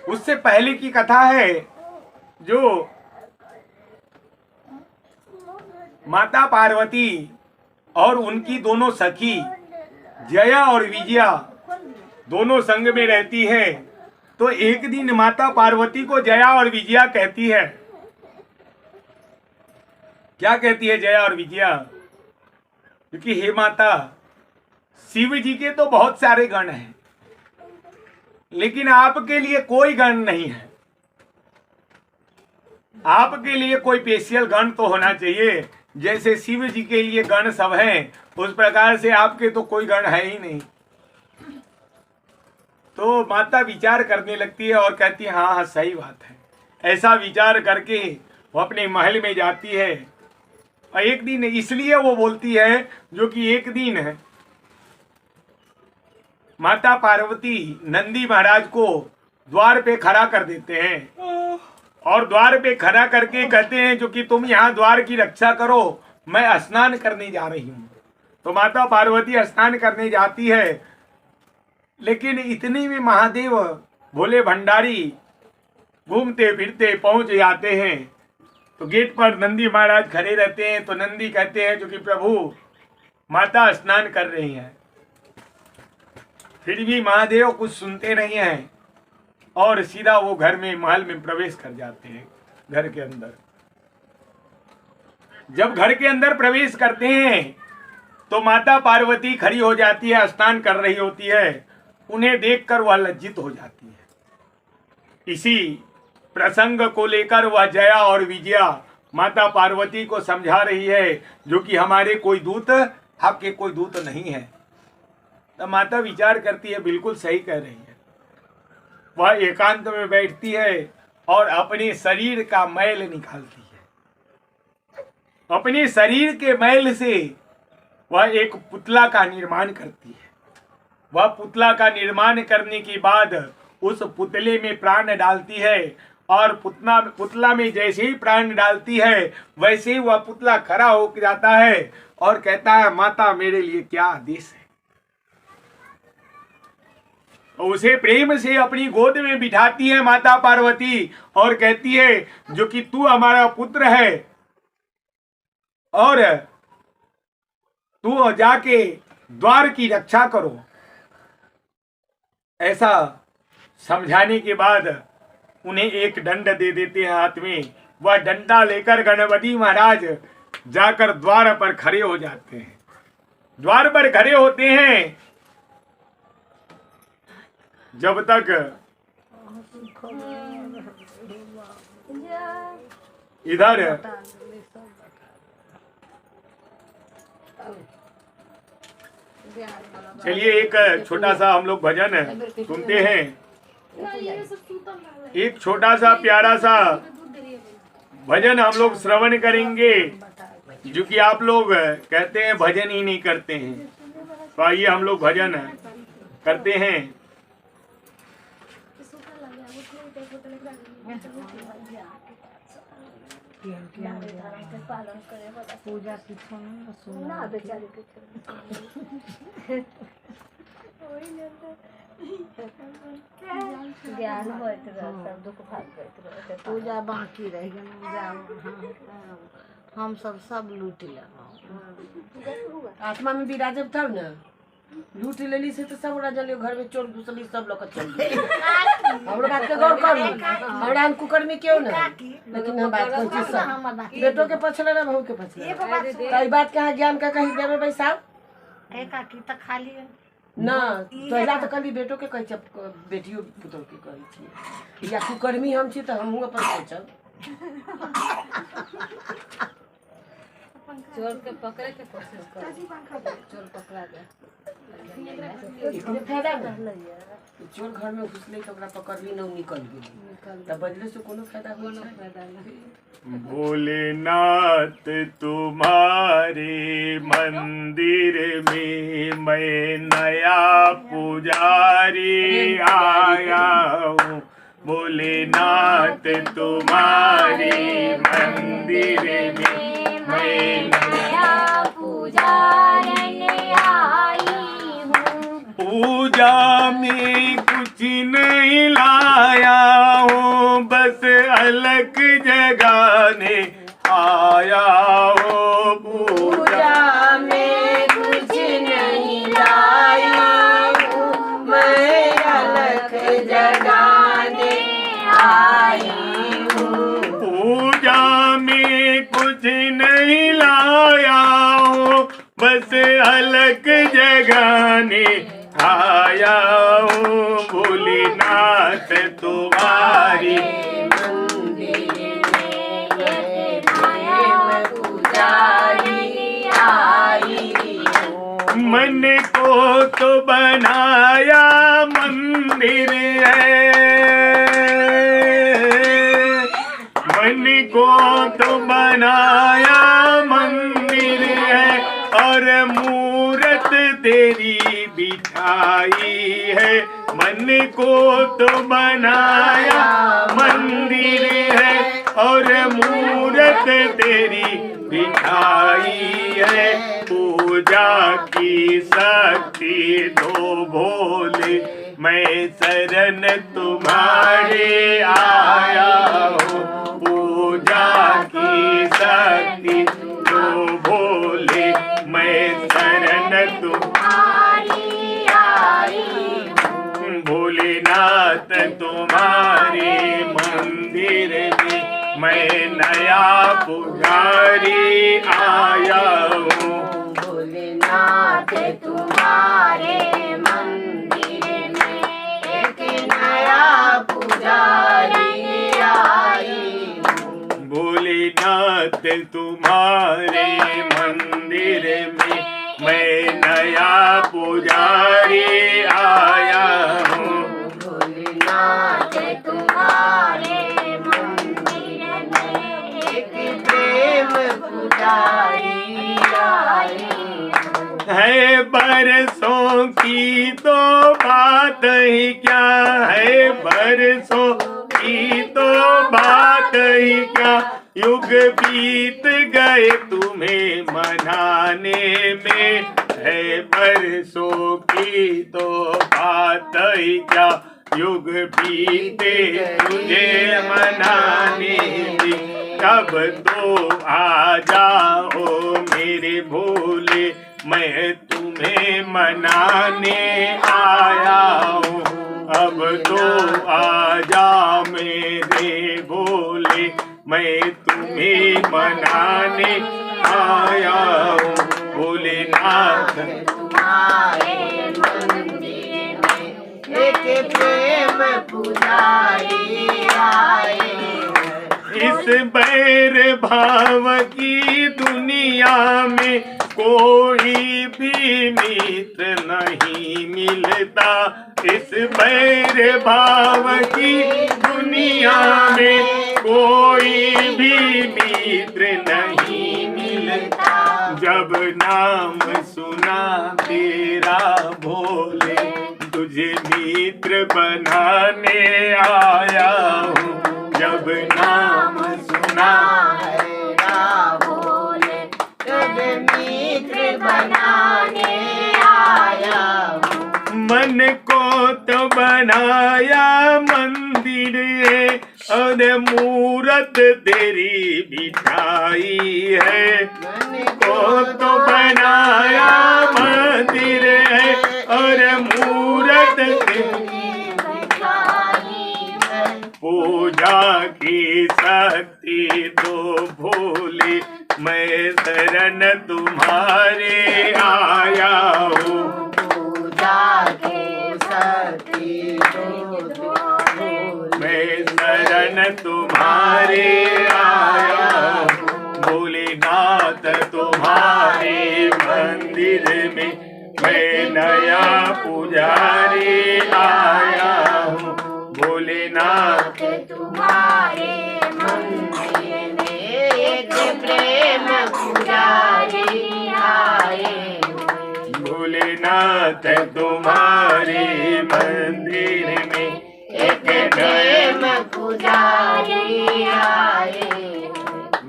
उससे पहले की कथा है जो माता पार्वती और उनकी दोनों सखी जया और विजया दोनों संग में रहती है। तो एक दिन माता पार्वती को जया और विजया कहती है, क्या कहती है जया और विजया, क्योंकि हे माता, शिव जी के तो बहुत सारे गण हैं लेकिन आपके लिए कोई गण नहीं है, आपके लिए कोई स्पेशल गण तो होना चाहिए। जैसे शिव जी के लिए गण सब हैं उस प्रकार से आपके तो कोई गण है ही नहीं। तो माता विचार करने लगती है और कहती है हाँ हाँ सही बात है। ऐसा विचार करके वो अपने महल में जाती है। और एक दिन इसलिए वो बोलती है जो कि एक दिन है माता पार्वती नंदी महाराज को द्वार पे खड़ा कर देते हैं और द्वार पे खड़ा करके कहते हैं जो कि तुम यहाँ द्वार की रक्षा करो, मैं स्नान करने जा रही हूँ। तो माता पार्वती स्नान करने जाती है, लेकिन इतनी में महादेव भोले भंडारी घूमते फिरते पहुंच जाते हैं। तो गेट पर नंदी महाराज खड़े रहते हैं। तो नंदी कहते हैं जो कि प्रभु माता स्नान कर रही हैं। फिर भी महादेव कुछ सुनते नहीं हैं और सीधा वो घर में महल में प्रवेश कर जाते हैं। घर के अंदर जब घर के अंदर प्रवेश करते हैं तो माता पार्वती खड़ी हो जाती है, स्नान कर रही होती है। उन्हें देखकर वह लज्जित हो जाती है। इसी प्रसंग को लेकर वह जया और विजया माता पार्वती को समझा रही है जो कि हमारे कोई दूत आपके कोई दूत नहीं है। तो माता विचार करती है बिल्कुल सही कह रही है। वह एकांत में बैठती है और अपने शरीर का मैल निकालती है। अपने शरीर के मैल से वह एक पुतला का निर्माण करती है। वह पुतला का निर्माण करने के बाद उस पुतले में प्राण डालती है और पुतला में जैसे ही प्राण डालती है वैसे ही वह पुतला खड़ा हो जाता है और कहता है, माता मेरे लिए क्या आदेश है। उसे प्रेम से अपनी गोद में बिठाती है माता पार्वती और कहती है, जो कि तू हमारा पुत्र है और तू जाके द्वार की रक्षा करो। ऐसा समझाने के बाद उन्हें एक दंड दे देते हैं हाथ में। वह डंडा लेकर गणपति महाराज जाकर द्वार पर खड़े हो जाते हैं। द्वार पर खड़े होते हैं। जब तक इधर चलिए एक छोटा सा हम लोग भजन सुनते हैं। एक छोटा सा प्यारा सा भजन हम लोग श्रवण करेंगे, जो कि आप लोग कहते हैं भजन ही नहीं करते हैं। तो आइए हम लोग भजन करते हैं। पूजा ज्ञान होइत रह, सब दुख भाग गइत रह। पूजा बाकी रह गया। हम सब लूट लेना। आत्मा में विराजब तब न लूट लेली से तो सब राजा घर में चोर घुसली सब लोग चल गए। हमरा बात के गौर करू। हमरा हम कुकर्मी क्यों न, लेकिन हम बात कौन चीज सब बेटों के पछले ना बहू के पछले। कई बात कहाँ ज्ञान का कहीं देवे भाई साहब एक आकी त खाली ना पहला तो कभी बेटो के कही बेटियों पुतों के कही या कुकर्मी हम छी तो हमहू अपन सोचब। चोर के पकड़े के कोशिश कर, चोर पकड़ा गया। इतने फायदा ना चोर घर में घुसले तो ओकरा पकड़ली न निकल गेली तब बजले से कोनो फायदा नहीं। भोलेनाथ तुम्हारे मंदिर में मैं नया पुजारी आया हूँ। भोलेनाथ तुम्हारे मंदिर में मैं नया पुजारन आई हूँ। पूजा में कुछ नहीं लाया हूँ, बस अलग जगाने आया हूँ। पूजा में कुछ नहीं लाया हूँ, मैं अलग जगाने आई हूँ। पूजा में कुछ नहीं लाया हूँ, बस अलग जगाने आया हूँ। भोलेनाथ तुम्हारी मंदिर में एक नया पुजारी आई हूँ। मन को तो बनाया मंदिर है, मन को तो बनाया मंदिर है और मूरत तेरी बिठाई है। मन को तो बनाया मंदिर है और मूरत तेरी बिठाई है। पूजा की शक्ति दो भोले, मैं शरण तुम्हारे आया हूँ। पूजा की शक्ति दो भोले, मैं शरण तुम्हारी आई हूँ। भोलेनाथ तुम्हारे मंदिर में मैं नया पुजारी आया हूँ। भोलेनाथ तुम्हारे मंदिर में एक नया पुजारी आई हूँ। भोलेनाथ तुम्हारे मंदिर में मैं नया पुजारी आया हूँ। भोलेनाथ तुम्हारे मंदिर में एक प्रेम पुजारी आई हूँ। बरसों की तो बात ही क्या है, बरसों की तो बात ही क्या, युग बीत गए तुम्हें मनाने में, है बरसों की तो बात ही क्या, युग बीते तुझे मनाने में, कब तो आ जाओ मेरे भोले, मैं तुम्हें मनाने आया हूँ, अब तो आ जा मेरे भोले, मैं तुम्हें मनाने आया हूँ, भोलेनाथ तुम्हारे मंदिर में एक प्रेम पुजारी आए। इस बैर भाव की दुनिया में कोई भी मित्र नहीं मिलता, इस बैर भाव की दुनिया में कोई भी मित्र नहीं मिलता, जब नाम सुना तेरा भोले, तुझे मित्र बनाने आया हूँ, जब नाम सुना तेरा भोले, तब मित्र बनाने आया हूँ। मन को तो बनाया मंदिर है, और मूरत तेरी बिठाई है, मन को तो बनाया मंदिर है, और मूरत तेरी पूजा की शक्ति दो भोले, मैं शरण तुम्हारे आया हूँ, पूजा के शक्ति दो मैं शरण तुम्हारे आया हूँ, भोलेनाथ तुम्हारे मंदिर में मैं नया पुजारी आया हूँ, भोलेनाथ तुम्हारे मंदिर में एक प्रेम पुजारी आए। भोलेनाथ तुम्हारे मंदिर में एक प्रेम पुजारी आए।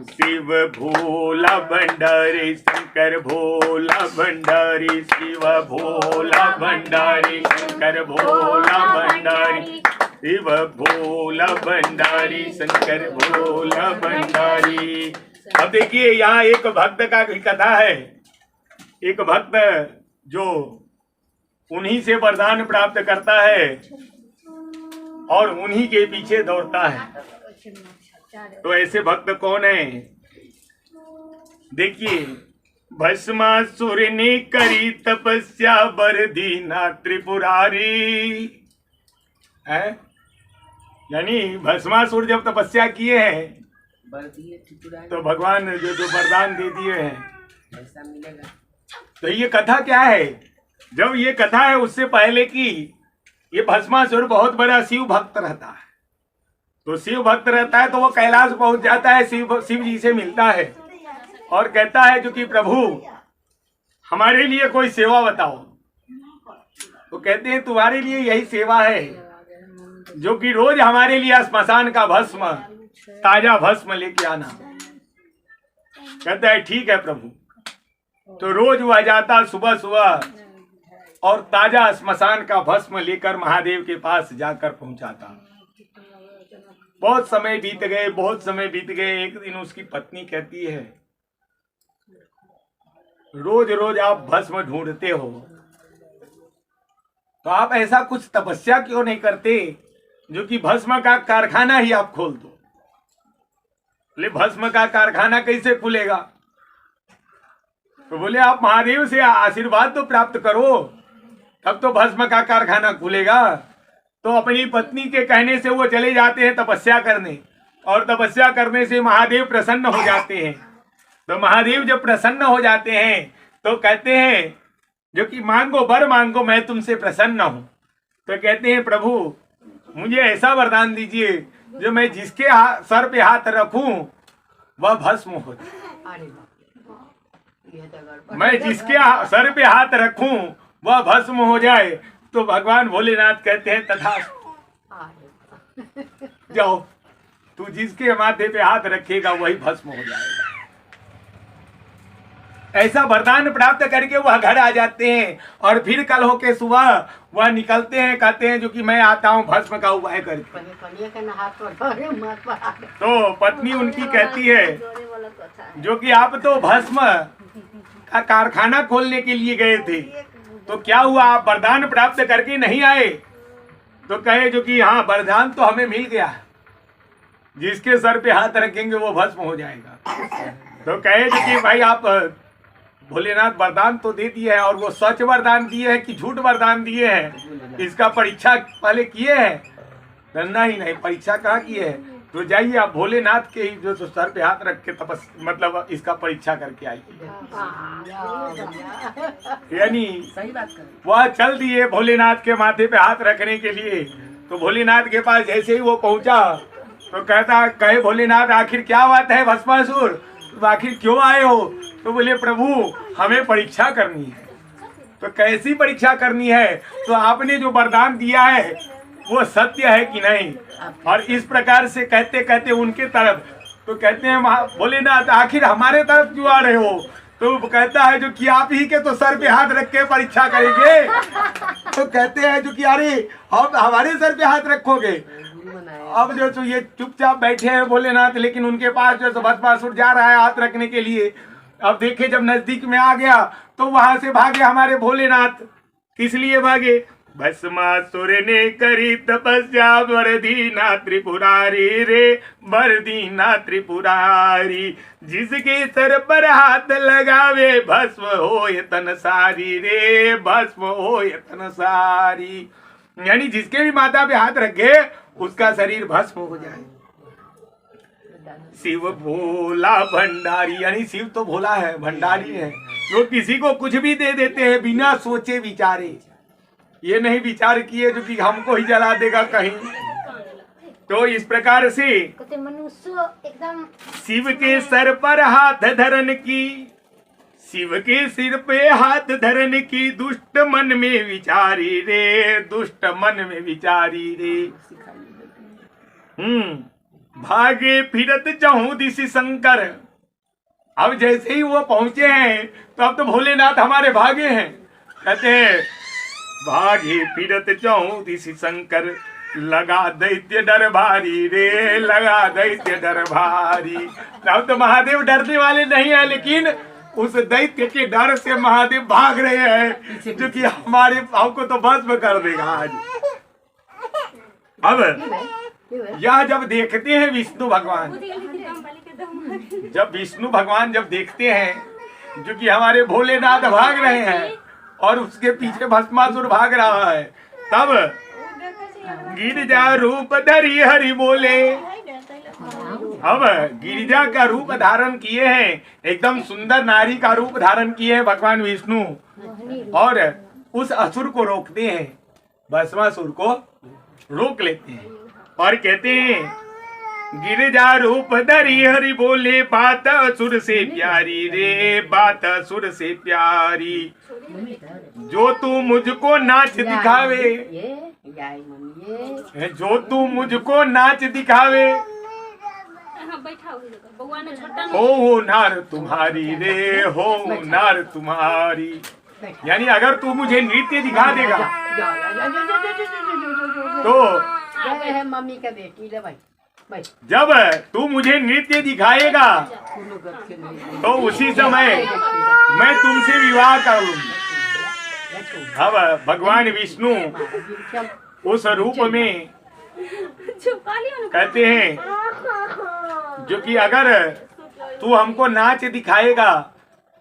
शिव भोला भंडारी, शंकर भोला भंडारी, शिव भोला भंडारी, शंकर भोला भंडारी, शिव भोला भंडारी, शंकर भोला भंडारी। अब देखिए यहाँ एक भक्त का कथा है, एक भक्त जो उन्हीं से वरदान प्राप्त करता है और उन्हीं के पीछे दौड़ता है। तो ऐसे भक्त कौन है? देखिए, भस्मासुर ने करी तपस्या बर दीना त्रिपुरारी है, यानी भस्मासुर जब तपस्या किए हैं तो भगवान जो वरदान दे दिए हैं। तो ये कथा क्या है? जब ये कथा है उससे पहले की, ये भस्मासुर बहुत बड़ा शिव भक्त रहता है। तो शिव भक्त रहता है तो वो कैलाश पहुंच जाता है, शिव जी से मिलता है और कहता है जो कि प्रभु हमारे लिए कोई सेवा बताओ। तो कहते हैं तुम्हारे लिए यही सेवा है जो कि रोज हमारे लिए स्मशान का भस्म, ताजा भस्म लेके आना। कहता है ठीक है प्रभु। तो रोज वह जाता सुबह सुबह और ताजा स्मशान का भस्म लेकर महादेव के पास जाकर पहुंचाता। बहुत समय बीत गए, बहुत समय बीत गए। एक दिन उसकी पत्नी कहती है रोज रोज आप भस्म ढूंढते हो तो आप ऐसा कुछ तपस्या क्यों नहीं करते जो कि भस्म का कारखाना ही आप खोल दो। बोले भस्म का कारखाना कैसे खुलेगा? तो बोले आप महादेव से आशीर्वाद तो प्राप्त करो तब तो भस्म का कारखाना खुलेगा। तो अपनी पत्नी के कहने से वो चले जाते हैं तपस्या करने, और तपस्या करने से महादेव प्रसन्न हो जाते हैं। तो महादेव जब प्रसन्न हो जाते हैं तो कहते हैं जो कि मांगो वर मांगो, मैं तुमसे प्रसन्न हूं। तो कहते हैं प्रभु मुझे ऐसा वरदान दीजिए जो मैं जिसके सर पे हाथ रखूं वह भस्म हो जाए। ये तो गड़बड़। मैं जिसके सर पे हाथ रखूं वह भस्म हो जाए, तो भगवान भोलेनाथ कहते हैं तथास्तु, जाओ, तू जिसके माथे पे हाथ रखेगा वही भस्म हो जाएगा। ऐसा वरदान प्राप्त करके वह घर आ जाते हैं और फिर कल होके सुबह वह निकलते हैं, कहते हैं जो कि मैं आता हूँ भस्म का उपाय करके। पनिया के नहा पर मत पहाड़। तो पत्नी उनकी कहती है जोड़े वाला कथा है। जो कि आप तो भस्म का कारखाना खोलने के लिए गए थे, तो क्या हुआ, आप वरदान प्राप्त करके नहीं आए? तो कहे जो कि हाँ, वरदान तो हमें मिल गया, जिसके सर पे हाथ रखेंगे वो भस्म हो जाएगा। तो कहे जो कि भाई आप भोलेनाथ वरदान तो दे दिए है, और वो सच वरदान दिए हैं कि झूठ वरदान दिए हैं, इसका परीक्षा पहले किए हैं? नहीं, परीक्षा कहाँ किए हैं? तो जाइए आप भोलेनाथ के ही जो सर पे हाथ रख के मतलब इसका परीक्षा करके आइए। यानी सही बात कर। वह चल दिए भोलेनाथ के माथे पे हाथ रखने के लिए। तो भोलेनाथ के पास जैसे ही वो पहुंचा तो कहे भोलेनाथ आखिर क्या बात है भस्मासुर, तो आखिर क्यों आए हो? तो बोले प्रभु हमें परीक्षा करनी है। तो कैसी परीक्षा करनी है? तो आपने जो वरदान दिया है वो सत्य है कि नहीं? और इस प्रकार से कहते कहते उनके तरफ, तो कहते हैं भोलेनाथ आखिर हमारे तरफ क्यों आ रहे हो? तो कहता है जो कि आप ही के तो सर पे हाथ रख के परीक्षा करेंगे। तो कहते हैं जो कि अरे अब हमारे सर पे हाथ रखोगे? अब जो ये चुपचाप बैठे हैं भोलेनाथ, लेकिन उनके पास जो भस्मासुर जा रहा है हाथ रखने के लिए। अब देखे जब नजदीक में आ गया तो वहां से भागे हमारे भोलेनाथ। किस लिए भागे? भस्मासुर ने करी तपस्या वरदीना त्रिपुरारी रे, वरदीना त्रिपुरारी, जिसके सर पर हाथ लगावे भस्म होए तन सारी रे, भस्म होए तन सारी। यानी जिसके भी माथा पे हाथ रखे उसका शरीर भस्म हो जाए। शिव भोला भंडारी, यानी शिव तो भोला है, भंडारी है, जो किसी को कुछ भी दे देते हैं बिना सोचे विचारे। ये नहीं विचार किए जो कि हमको ही जला देगा कहीं। तो इस प्रकार से कहते मनुष्य एकदम शिव के सर पर हाथ धरन की, शिव के सिर पे हाथ धरन की, दुष्ट मन में विचारी रे, दुष्ट मन में विचारी रे। भागे फिरत जाऊं दिशि शंकर। अब जैसे ही वो पहुंचे हैं तो अब तो भोलेनाथ हमारे भागे हैं। कहते हैं भागे फिरत जाऊं दिशि शंकर, लगा दैत्य डर भारी रे, लगा दैत्य डर भारी। अब तो महादेव डरने वाले नहीं है, लेकिन उस दैत्य के डर से महादेव भाग रहे हैं, जो कि हमको तो भस्म कर देगा आज। अब यह जब देखते हैं विष्णु भगवान, जब विष्णु भगवान जब देखते हैं जो कि हमारे भोलेनाथ भाग रहे हैं और उसके पीछे भस्मासुर भाग रहा है, तब गिरिजा रूप धरी हरि बोले। अब गिरिजा का रूप धारण किए हैं, एकदम सुंदर नारी का रूप धारण किए हैं भगवान विष्णु, और उस असुर को रोकते हैं, भस्मासुर को रोक लेते हैं और कहते हैं गिरिजा रूप धरी हरि बोले, बात असुर से प्यारी रे, बात असुर से प्यारी, जो तू मुझको नाच दिखावे, जो तू मुझको नाच दिखावे, हो नार तुम्हारी रे, हो नार तुम्हारी। यानी अगर तू मुझे नृत्य दिखा देगा तो मम्मी का बेटी ले भाई, जब तू मुझे नृत्य दिखाएगा तो उसी समय मैं तुमसे विवाह कर लूंगी। अब भगवान विष्णु उस रूप में कहते हैं जो कि अगर तू हमको नाच दिखाएगा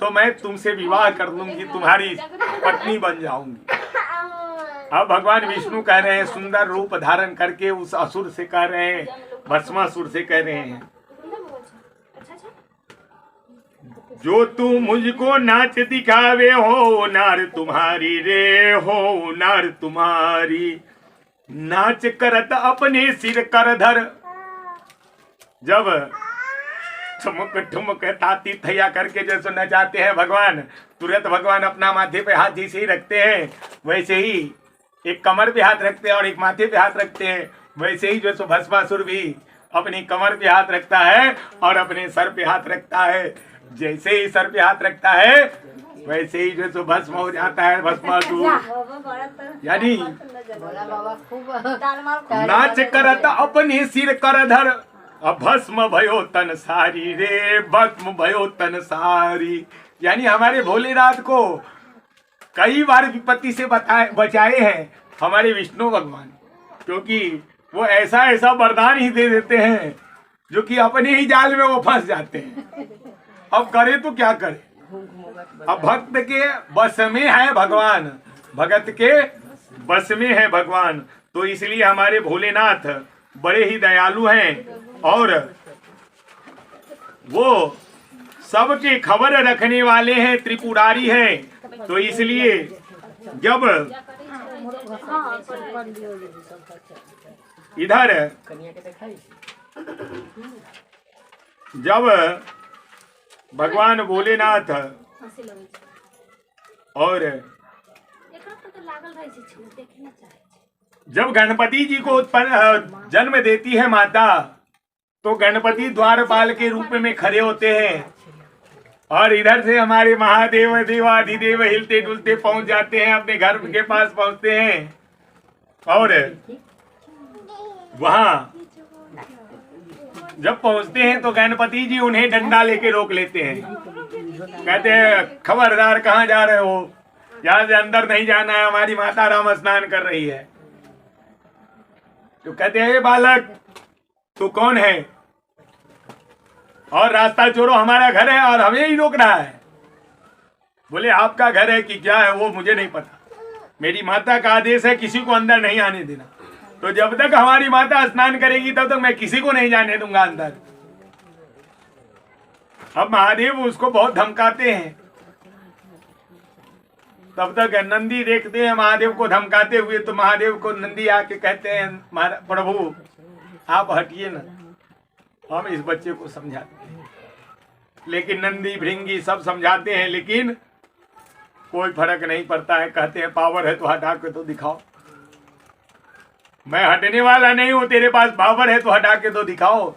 तो मैं तुमसे विवाह कर लूंगी, तुम्हारी पत्नी बन जाऊंगी। अब भगवान विष्णु कह रहे हैं, सुंदर रूप धारण करके उस असुर से कह रहे हैं, भस्मासुर से कह रहे हैं, जो तू मुझको नाच दिखावे, हो नार तुम्हारी रे, हो नार तुम्हारी, नाच करत अपने सिर कर धर। जब ठुमक ठुमक ताती थैया करके जैसे नचाते हैं भगवान, तुरंत भगवान अपना माथे पे हाथ जैसे ही रखते हैं वैसे ही एक कमर पे हाथ रखते हैं और एक माथे पे हाथ रखते हैं, वैसे ही जो सो भस्मासुर भी अपनी कमर पे हाथ रखता है और अपने सर पे हाथ रखता है। जैसे ही सर पे हाथ रखता है वैसे ही जो सो भस्म हो जाता है भस्मासुर। यानी बोला बाबा खूब नाच करत अपने सिर कर धर, भस्म भयो तन सारी रे, भस्म भयो तन सारी। यानी हमारे भोलेनाथ को कई बार विपत्ति से बचाए हैं हमारे विष्णु भगवान, क्योंकि वो ऐसा ऐसा वरदान ही दे देते हैं जो कि अपने ही जाल में वो फंस जाते हैं। अब करे तो क्या करे, अब भक्त के बस में है भगवान, भगत के बस में है भगवान। तो इसलिए हमारे भोलेनाथ बड़े ही दयालु हैं और वो सबकी खबर रखने वाले हैं, त्रिपुरारी हैं। तो इसलिए जब इधर जब भगवान भोलेनाथ और जब गणपति जी को उत्पन्न जन्म देती है माता, तो गणपति द्वारपाल के रूप में खड़े होते हैं और इधर से हमारे महादेव देवाधिदेव हिलते डुलते पहुंच जाते हैं, अपने घर के पास पहुंचते हैं और वहां जब पहुंचते हैं तो गणपति जी उन्हें डंडा लेके रोक लेते हैं, कहते हैं खबरदार कहाँ जा रहे हो, यहाँ से अंदर नहीं जाना है, हमारी माता राम स्नान कर रही है। तो कहते हैं बालक तू कौन है और रास्ता चोरो, हमारा घर है और हमें ही रोक रहा है। बोले आपका घर है कि क्या है वो मुझे नहीं पता, मेरी माता का आदेश है किसी को अंदर नहीं आने देना। तो जब तक हमारी माता स्नान करेगी तब तक मैं किसी को नहीं जाने दूंगा अंदर। अब महादेव उसको बहुत धमकाते हैं, तब तक नंदी देखते हैं महादेव को धमकाते हुए, तो महादेव को नंदी आके कहते हैं प्रभु आप हटिए ना, हम इस बच्चे को समझाते हैं। लेकिन नंदी भृंगी सब समझाते हैं लेकिन कोई फर्क नहीं पड़ता है। कहते हैं पावर है तो हटा के तो दिखाओ। मैं हटने वाला नहीं हूं, तेरे पास पावर है तो हटा के तो दिखाओ।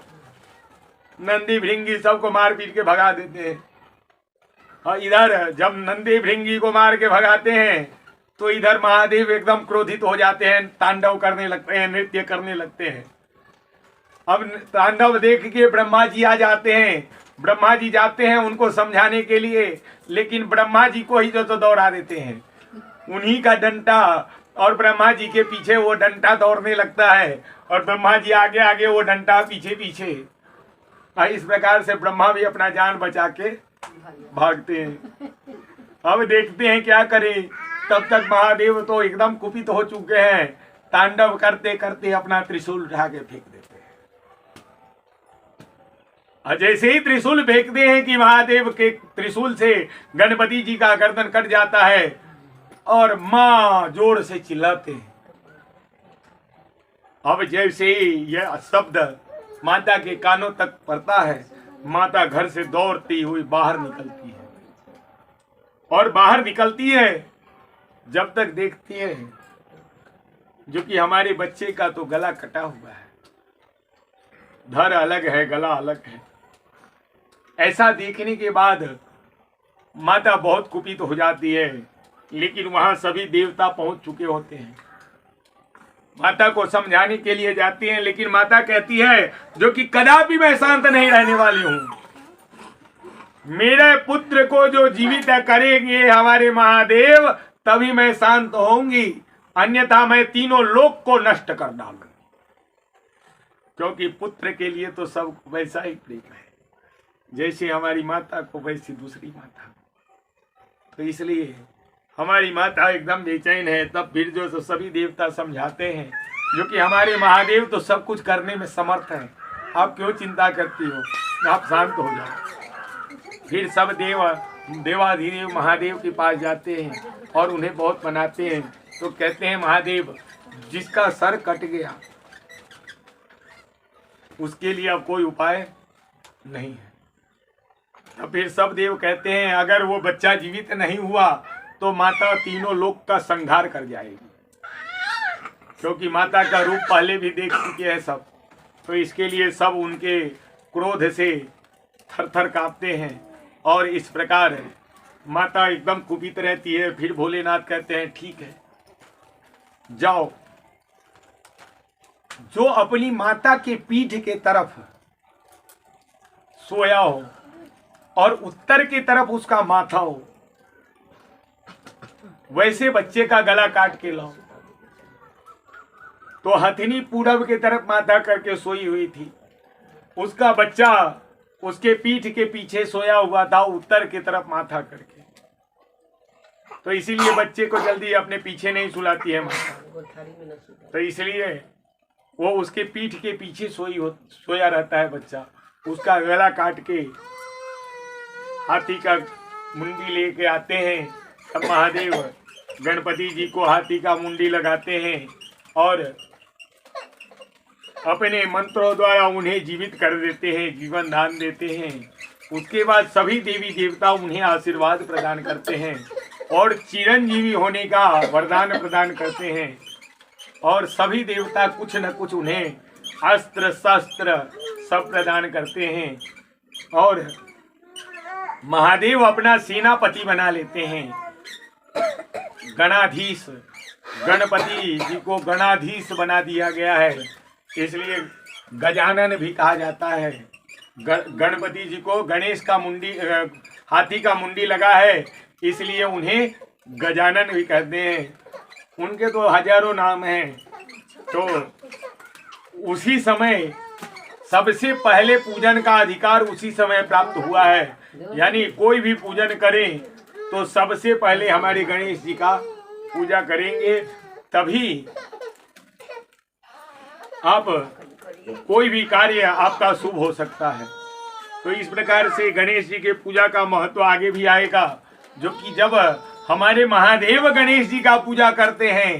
नंदी भृंगी सबको मार पीट के भगा देते हैं। और इधर जब नंदी भृंगी को मार के भगाते हैं तो इधर महादेव एकदम क्रोधित हो जाते हैं, तांडव करने लगते हैं, नृत्य करने लगते हैं। अब तांडव देख के ब्रह्मा जी आ जाते हैं। ब्रह्मा जी जाते हैं उनको समझाने के लिए, लेकिन ब्रह्मा जी को ही जो तो दौड़ा देते हैं। उन्हीं का डंडा और ब्रह्मा जी के पीछे वो डंडा दौड़ने लगता है और ब्रह्मा जी आगे आगे, वो डंडा पीछे पीछे। इस प्रकार से ब्रह्मा भी अपना जान बचा के भागते हैं। अब देखते हैं क्या करें। तब तक महादेव तो एकदम कुपित हो चुके हैं, तांडव करते करते अपना त्रिशूल उठा के फेंक देते हैं। और जैसे ही त्रिशूल फेंकते हैं कि महादेव के त्रिशूल से गणपति जी का गर्दन कट जाता है और मां जोर से चिल्लाते हैं। अब जैसे ही यह शब्द माता के कानों तक पड़ता है, माता घर से दौड़ती हुई बाहर निकलती है और बाहर निकलती है जब तक देखती है जो कि हमारे बच्चे का तो गला कटा हुआ है, धड़ अलग है, गला अलग है। ऐसा देखने के बाद माता बहुत कुपित हो जाती है, लेकिन वहां सभी देवता पहुंच चुके होते हैं। माता को समझाने के लिए जाती हैं, लेकिन माता कहती है जो कि कदापि मैं शांत नहीं रहने वाली हूं। मेरे पुत्र को जो जीवित करेंगे हमारे महादेव, तभी मैं शांत होंगी, अन्यथा मैं तीनों लोक को नष्ट कर डालूंगी। क्योंकि पुत्र के लिए तो सब वैसा ही प्रेम है, जैसे हमारी माता को वैसी दूसरी माता। तो इसलिए हमारी माता एकदम बेचैन है। तब फिर जो सभी देवता समझाते हैं जो कि हमारे महादेव तो सब कुछ करने में समर्थ हैं, आप क्यों चिंता करती हो, आप शांत हो जाओ। फिर सब देवाधिदेव महादेव के पास जाते हैं और उन्हें बहुत मनाते हैं। तो कहते हैं महादेव जिसका सर कट गया उसके लिए अब कोई उपाय नहीं है, तो फिर सब देव कहते हैं अगर वो बच्चा जीवित नहीं हुआ तो माता तीनों लोक का संहार कर जाएगी, क्योंकि माता का रूप पहले भी देख चुके हैं सब। तो इसके लिए सब उनके क्रोध से थर थर कांपते हैं और इस प्रकार माता एकदम कुपित रहती है। फिर भोलेनाथ कहते हैं ठीक है, जाओ, जो अपनी माता के पीठ के तरफ सोया हो और उत्तर की तरफ उसका माथा हो, वैसे बच्चे का गला काट के लाओ। तो हथिनी पूरब की तरफ माथा करके सोई हुई थी, उसका बच्चा उसके पीठ के पीछे सोया हुआ था उत्तर की तरफ माथा करके। तो इसीलिए बच्चे को जल्दी अपने पीछे नहीं सुलाती है माता, तो इसलिए वो उसके पीठ के पीछे सोया रहता है बच्चा। उसका गला काट के हाथी का मुंडी लेके आते हैं। तब महादेव गणपति जी को हाथी का मुंडी लगाते हैं और अपने मंत्रों द्वारा उन्हें जीवित कर देते हैं, जीवन दान देते हैं। उसके बाद सभी देवी देवता उन्हें आशीर्वाद प्रदान करते हैं और चिरंजीवी होने का वरदान प्रदान करते हैं। और सभी देवता कुछ न कुछ उन्हें अस्त्र शस्त्र सब प्रदान करते हैं और महादेव अपना सेनापति बना लेते हैं। गणाधीश, गणपति जी को गणाधीश बना दिया गया है, इसलिए गजानन भी कहा जाता है। गणपति जी को गणेश का मुंडी, हाथी का मुंडी लगा है, इसलिए उन्हें गजानन भी कहते हैं। उनके तो हजारों नाम हैं। तो उसी समय सबसे पहले पूजन का अधिकार उसी समय प्राप्त हुआ है, यानी कोई भी पूजन करें तो सबसे पहले हमारे गणेश जी का पूजा करेंगे, तभी आप कोई भी कार्य आपका शुभ हो सकता है। तो इस प्रकार से गणेश जी के पूजा का महत्व आगे भी आएगा, जो कि जब हमारे महादेव गणेश जी का पूजा करते हैं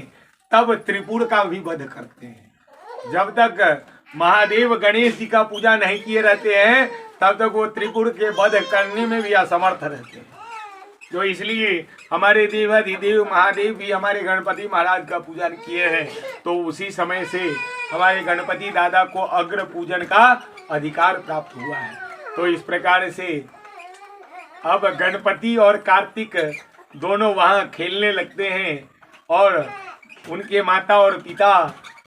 तब त्रिपुर का भी वध करते हैं। जब तक महादेव गणेश जी का पूजा नहीं किए रहते हैं तब तक वो त्रिपुर के वध करने में भी असमर्थ रहते हैं। तो इसलिए हमारे देवाधिदेव महादेव भी हमारे गणपति महाराज का पूजन किए हैं, तो उसी समय से हमारे गणपति दादा को अग्र पूजन का अधिकार प्राप्त हुआ है। तो इस प्रकार से अब गणपति और कार्तिक दोनों वहाँ खेलने लगते हैं और उनके माता और पिता